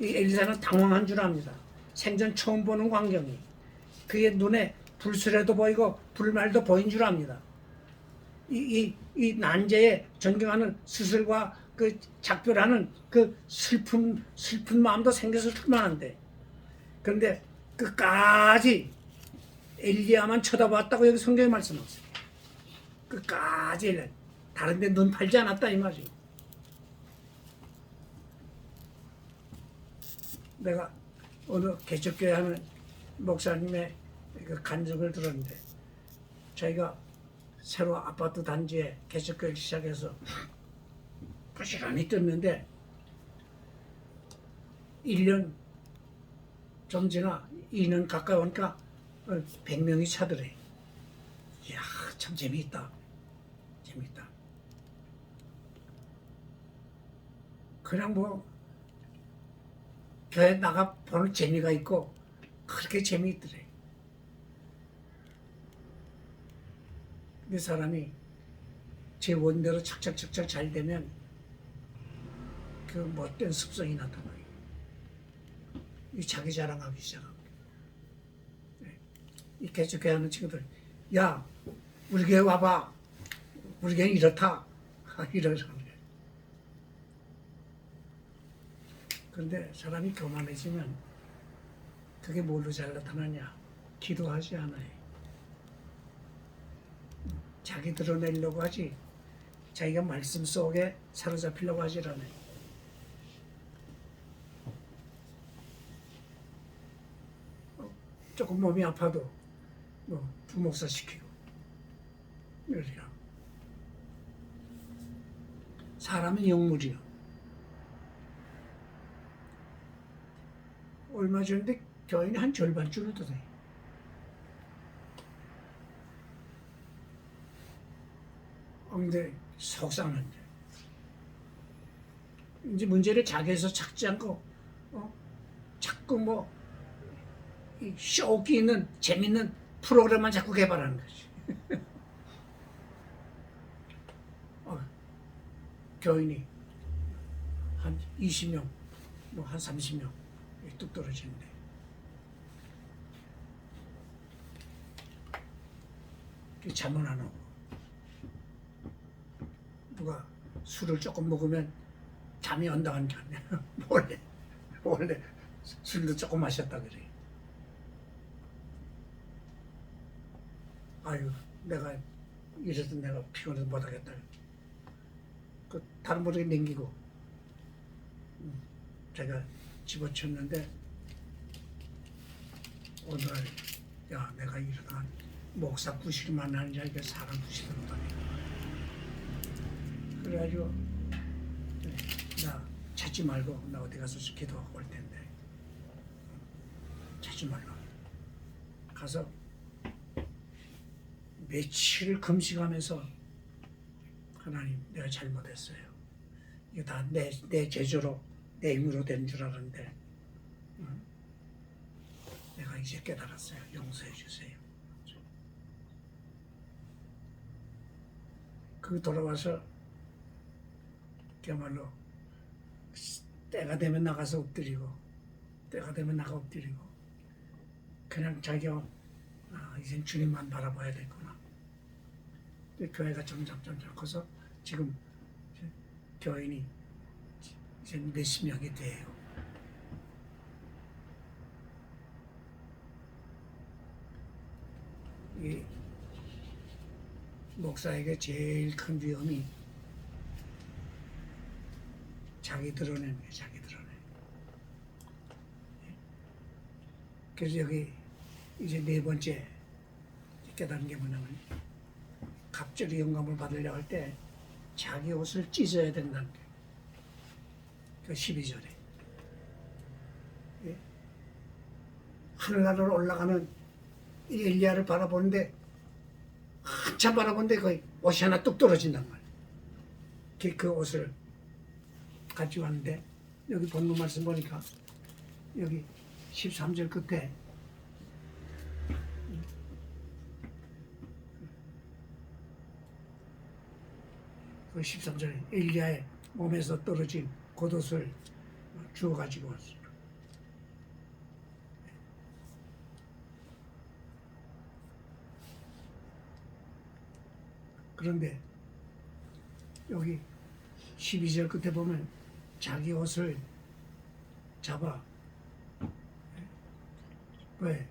이 엘리사는 당황한 줄 압니다. 생전 처음 보는 광경이. 그의 눈에 불수레도 보이고 불말도 보인 줄 압니다. 이 난제에 존경하는 스슬과 그 작별하는 그 슬픈 마음도 생겼을 뿐만한데, 그런데 끝까지 엘리야만 쳐다봤다고 여기 성경에 말씀하셨어요. 끝까지 다른데 눈 팔지 않았다 이 말이에요. 내가 어느 개척교회 하는 목사님의 그 간증을 들었는데, 저희가 새로 아파트 단지에 개척교회를 시작해서 부지런히 떴는데 1년 좀 지나 2년 가까이 오니까 100명이 차더래. 이야, 참 재미있다. 재미있다. 그냥 뭐 교회 나가 보는 재미가 있고 그렇게 재미있더래. 그 사람이 제 원대로 착착착착 잘 되면 그 못된 습성이 나타나요. 이 자기 자랑하기 시작합니다. 이 개척교회 하는 친구들, 야, 우리 교회 와봐. 우리 교회는 이렇다. 이러는 거예요. 그런데 사람이 교만해지면 그게 뭘로 잘 나타나냐? 기도하지 않아요. 자기 드러내려고 하지 자기가 말씀 속에 사로잡히려고 하질 않아요. 조금 몸이 아파도 뭐 부목사 시키고 이렇게. 사람은 영물이요. 얼마 전인데 교인이 한 절반 줄어들어요. 근데 속상한데 이제 문제를 자기에서 찾지 않고 자꾸 뭐 쇼기 있는 재밌는 프로그램만 자꾸 개발하는 거지. 교인이 한 20명, 뭐 한 30명 뚝 떨어지는데 잠은 안 오고 누가 술을 조금 먹으면 잠이 온다는 게 아니야. 원래 술도 조금 마셨다 그래. 아유, 내가 이래서 내가 피곤해서 못하겠다. 그 다른 분에게 남기고 제가 집어쳤는데 오늘 야 내가 이러다 목사 구실만 하는 줄 알고 사람 구실을 하네. 그래가지고 나 찾지 말고 나 어디 가서 기도하고 올 텐데 찾지 말라. 가서 며칠 금식하면서 하나님 내가 잘못했어요. 이거 다 내 제조로 내 힘으로 된 줄 알았는데 내가 이제 깨달았어요. 용서해 주세요. 그 돌아와서 그야말로 때가 되면 나가서 엎드리고 때가 되면 나가 엎드리고 그냥 자기가 이젠 주님만 바라봐야 되구나. 교회가 점점 커서 지금 교인이 이제 몇십 명이 돼요. 이 목사에게 제일 큰 위험이 자기 드러내는 게 자기 드러내. 그래서 여기 이제 네 번째 깨달은 게 뭐냐면 갑절이 영감을 받으려고 할 때 자기 옷을 찢어야 된다는 게. 그 12절에 하늘나라로 올라가는 이 엘리야를 바라보는데 한참 바라보는데 거의 옷이 하나 뚝 떨어진단 말이에요. 그 옷을 가지고 왔는데 여기 본문 말씀 보니까 여기 13절 끝에 그 13절에 엘리야의 몸에서 떨어진 겉옷을 주워 가지고 왔어요. 그런데 여기 12절 끝에 보면 자기 옷을 잡아 왜?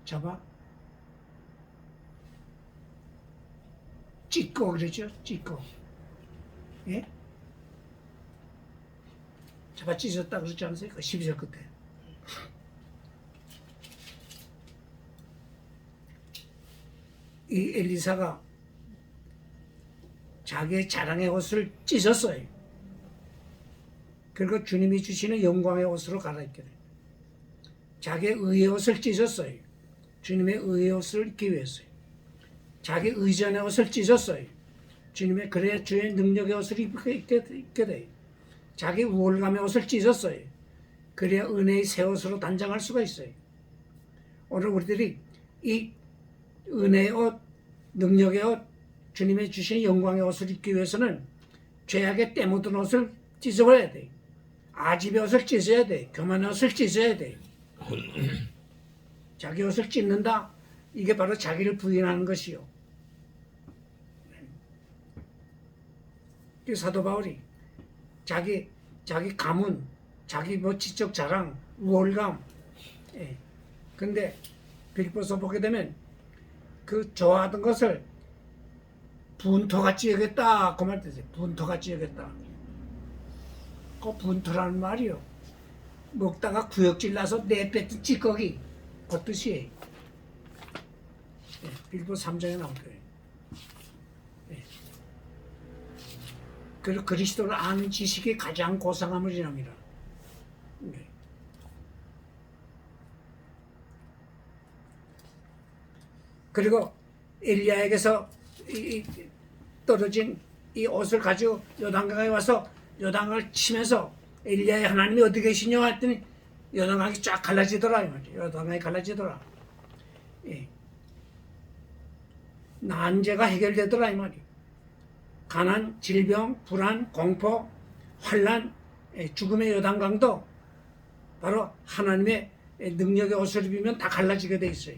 잡아? 찢고 그러죠? 찢고. 예? 잡아 찢었다 그러지 않으세요? 그 12절 끝에. 이 엘리사가 자기의 자랑의 옷을 찢었어요. 그리고 주님이 주시는 영광의 옷으로 갈아입게 돼요. 자기의 의의 옷을 찢었어요. 주님의 의의 옷을 입기 위해서요. 자기 의전의 옷을 찢었어요. 주님의 그래야 주의 능력의 옷을 입게 돼요. 자기 우월감의 옷을 찢었어요. 그래야 은혜의 새 옷으로 단장할 수가 있어요. 오늘 우리들이 이 은혜의 옷, 능력의 옷, 주님의 주신 영광의 옷을 입기 위해서는 죄악의 때 묻은 옷을 찢어버려야 돼요. 아집의 옷을 찢어야 돼요. 교만의 옷을 찢어야 돼요. 자기 옷을 찢는다. 이게 바로 자기를 부인하는 것이요. 사도 바울이 자기 가문, 자기 지적 자랑, 우월감. 근데 빌립보서 보게 되면 그 좋아하던 것을 분토같이 여겼다. 그 말 뜻이에요. 분토같이 여겼다. 그 분토라는 말이요. 먹다가 구역질 나서 내뱉은 찌꺼기. 그 뜻이에요. 빌립보 3장에 나올 거예요. 그리고 그리스도를 아는 지식이 가장 고상함을 이랍니다. 그리고 엘리야에게서 떨어진 이 옷을 가지고 요단강에 와서 요단강을 치면서 엘리야의 하나님이 어디 계시냐 했더니 요단강이 쫙 갈라지더라 이 말이에요. 요단강이 갈라지더라. 난제가 해결되더라 이 말이에요. 가난, 질병, 불안, 공포, 환난, 죽음의 요단강도 바로 하나님의 능력의 옷을 입으면 다 갈라지게 돼 있어요.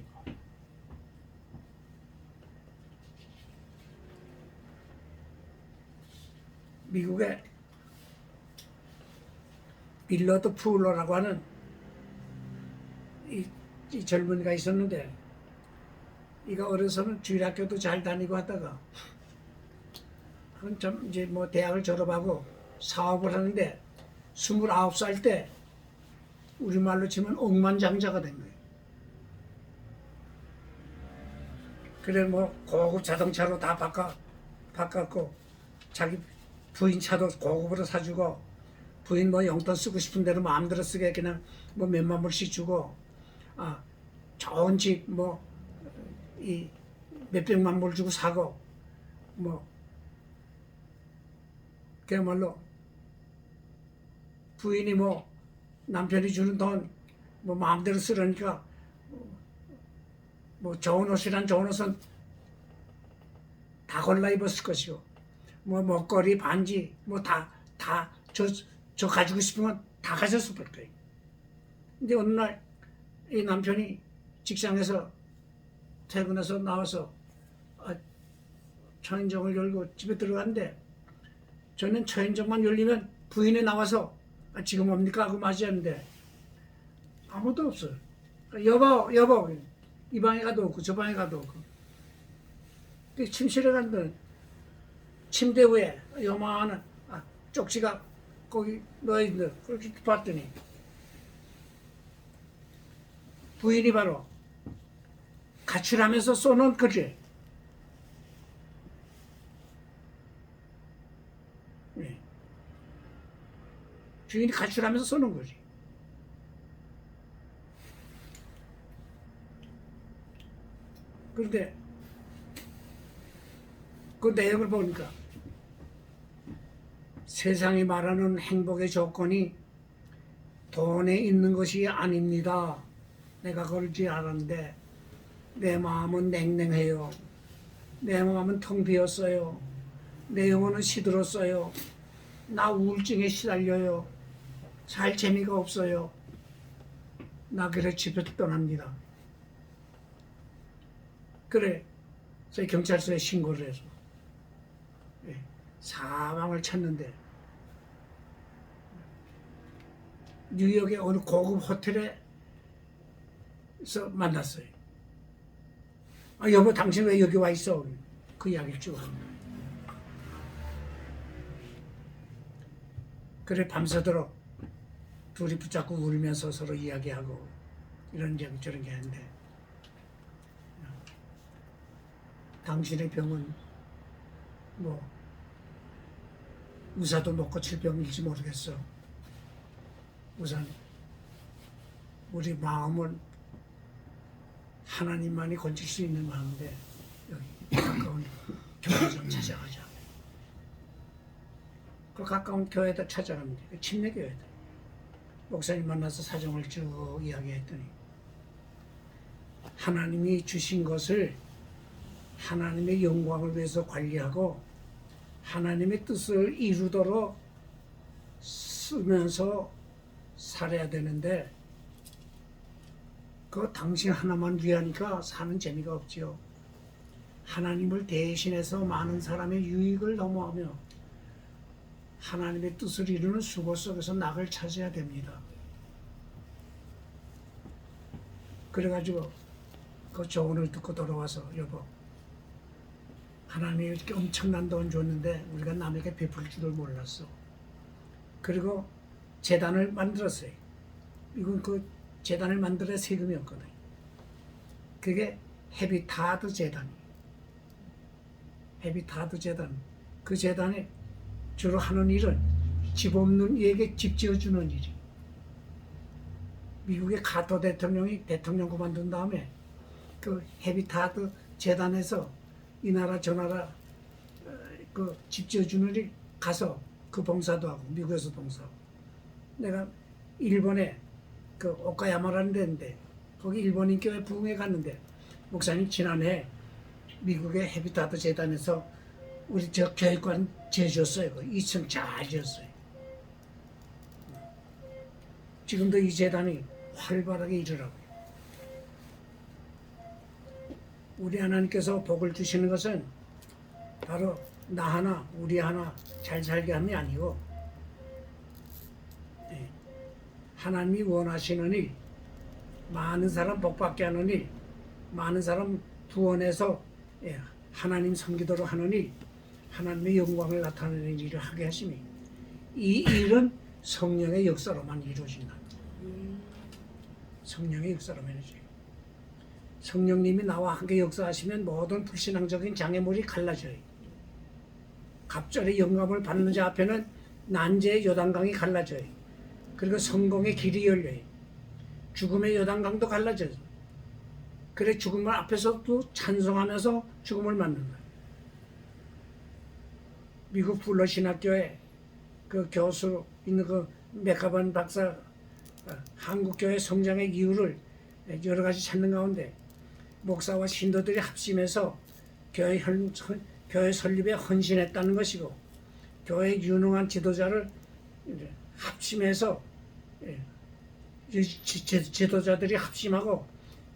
미국에 빌러드 풀러라고 하는 이 젊은이가 있었는데 이가 어려서는 주일학교도 잘 다니고 하다가 좀 이제 뭐 대학을 졸업하고 사업을 하는데 29살 때 우리말로 치면 억만장자가 된 거예요. 그래 뭐 고급 자동차로 다 바꿨고 자기 부인 차도 고급으로 사주고 부인 뭐 용돈 쓰고 싶은 대로 마음대로 쓰게 그냥 뭐 몇만 불씩 주고 좋은 집 뭐 이 몇백만 불 주고 사고 뭐 그야말로 부인이 뭐 남편이 주는 돈 뭐 마음대로 쓰려니까 뭐 좋은 옷이란 좋은 옷은 다 골라 입었을 것이고 뭐 먹거리 반지 뭐 저 가지고 싶은 건 다 가졌을 거예요. 근데 어느 날 이 남편이 직장에서 퇴근해서 나와서 초인종을 열고 집에 들어갔는데 저는 초인종만 열리면 부인이 나와서 지금 뭡니까 하고 맞이하는데 아무도 없어요. 여보 이 방에 가도 없고 저 방에 가도 없고 침실에 갔는데 침대 위에 요만한 쪽지가 거기 놓여있는데 그렇게 봤더니 부인이 바로 가출하면서 쏘는 거지. 주인이 가출하면서 쏘는 거지. 그런데 그 내용을 보니까 세상이 말하는 행복의 조건이 돈에 있는 것이 아닙니다. 내가 그럴지 알았는데 내 마음은 냉랭해요. 내 마음은 텅 비었어요. 내 영혼은 시들었어요. 나 우울증에 시달려요. 살 재미가 없어요. 나 그래 집에 떠납니다. 그래 저희 경찰서에 신고를 해서 사망을 찾는데 뉴욕의 어느 고급 호텔에서 만났어요. 여보 당신 왜 여기 와 있어? 그 이야기를 쭉 합니다. 그래 밤새도록 둘이 붙잡고 울면서 서로 이야기하고 이런 이야기 저런 게 하는데 당신의 병은 뭐 의사도 못 고칠 병일지 모르겠어. 우선 우리 마음은 하나님만이 건질 수 있는 마음인데 여기 가까운 교회 좀 찾아가자. 그 가까운 교회에다 찾아갑니다. 침례교회다. 목사님 만나서 사정을 쭉 이야기했더니 하나님이 주신 것을 하나님의 영광을 위해서 관리하고 하나님의 뜻을 이루도록 쓰면서 살아야 되는데 그 당신 하나만 위하니까 사는 재미가 없지요. 하나님을 대신해서 많은 사람의 유익을 도모하며 하나님의 뜻을 이루는 수고 속에서 낙을 찾아야 됩니다. 그래가지고 그 조언을 듣고 돌아와서 여보 하나님이 이렇게 엄청난 돈 줬는데 우리가 남에게 베풀 줄을 몰랐어. 그리고 재단을 만들었어요. 이건 그 재단을 만들어야 세금이 없거든. 그게 헤비타드 재단이. 헤비타드 재단. 그 재단이 주로 하는 일은 집 없는 이에게 집 지어주는 일이. 미국의 카터 대통령이 대통령 그만둔 다음에 그 헤비타드 재단에서 이 나라 저 나라 그 집 지어주는 일 가서 그 봉사도 하고 미국에서 봉사하고 내가 일본에 그 오카야마라는 데인데 거기 일본인 교회 부흥회 갔는데 목사님 지난해 미국의 헤비타트 재단에서 우리 저 교육관 지어줬어요. 2층 잘 지었어요. 지금도 이 재단이 활발하게 일을 하고 우리 하나님께서 복을 주시는 것은 바로 나 하나 우리 하나 잘 살게 함이 아니고 하나님이 원하시는 일 많은 사람 복받게 하는 일 많은 사람 구원해서 하나님 섬기도록 하는 일 하나님의 영광을 나타내는 일을 하게 하시니 이 일은 성령의 역사로만 이루어진다. 성령의 역사로만 이루어져요. 성령님이 나와 함께 역사하시면 모든 불신앙적인 장애물이 갈라져요. 갑절의 영감을 받는 자 앞에는 난제의 요단강이 갈라져요. 그리고 성공의 길이 열려요. 죽음의 요단강도 갈라져요. 그래 죽음을 앞에서도 찬송하면서 죽음을 맞는 거예요. 미국 풀러 신학교에 그 교수 있는 그 메카반 박사 한국 교회 성장의 이유를 여러 가지 찾는 가운데 목사와 신도들이 합심해서 교회 설립에 헌신했다는 것이고 교회 유능한 지도자를 합심해서 지도자들이 합심하고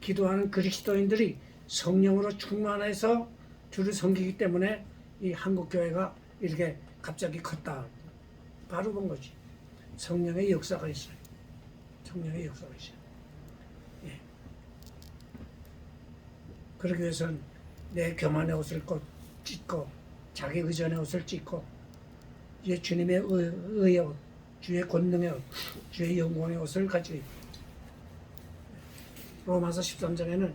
기도하는 그리스도인들이 성령으로 충만해서 주를 섬기기 때문에 이 한국 교회가 이렇게 갑자기 컸다. 바로 본 거지. 성령의 역사가 있어요. 성령의 역사가 있어요. 예. 그러기 위해서는 내 교만의 옷을 찢고 자기 의존의 옷을 찢고 이제 주님의 의의 옷, 주의 권능의 옷, 주의 영광의 옷을 가지고 있고 로마서 13장에는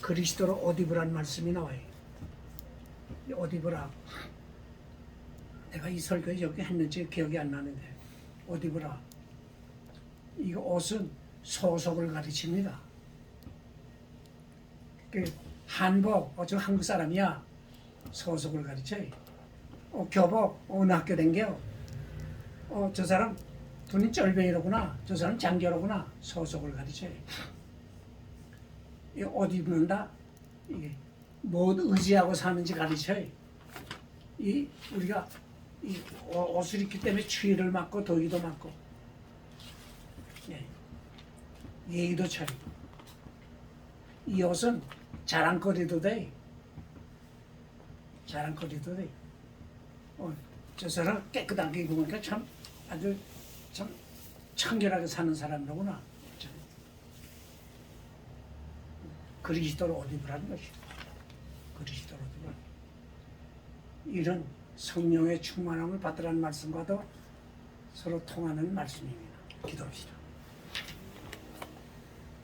그리스도로 옷 입으라는 말씀이 나와요. 옷 입으라. 내가 이 설교 여기 했는지 기억이 안 나는데 옷 입으라. 이 옷은 소속을 가르칩니다. 그 한복, 저 한국 사람이야. 소속을 가르쳐요. 교복, 어느 학교 댕겨. 저 사람 눈이 쩔뱅이로구나. 저 사람 장교로구나. 소속을 가르쳐요. 이 옷 입는다. 이게 뭐 의지하고 사는지 가르쳐요. 우리가 이 옷을 입기 때문에 추위를 맞고 더위도 맞고 예의도 차리고 이 옷은 자랑거리도 돼. 자랑거리도 돼. 저 사람 깨끗하게 입으니까 참 아주 참 청결하게 사는 사람이로구나. 그리스도로 옷 입으라는 것이죠. 그리스도로 옷 입으라. 이런 성령의 충만함을 받으라는 말씀과도 서로 통하는 말씀입니다. 기도합시다.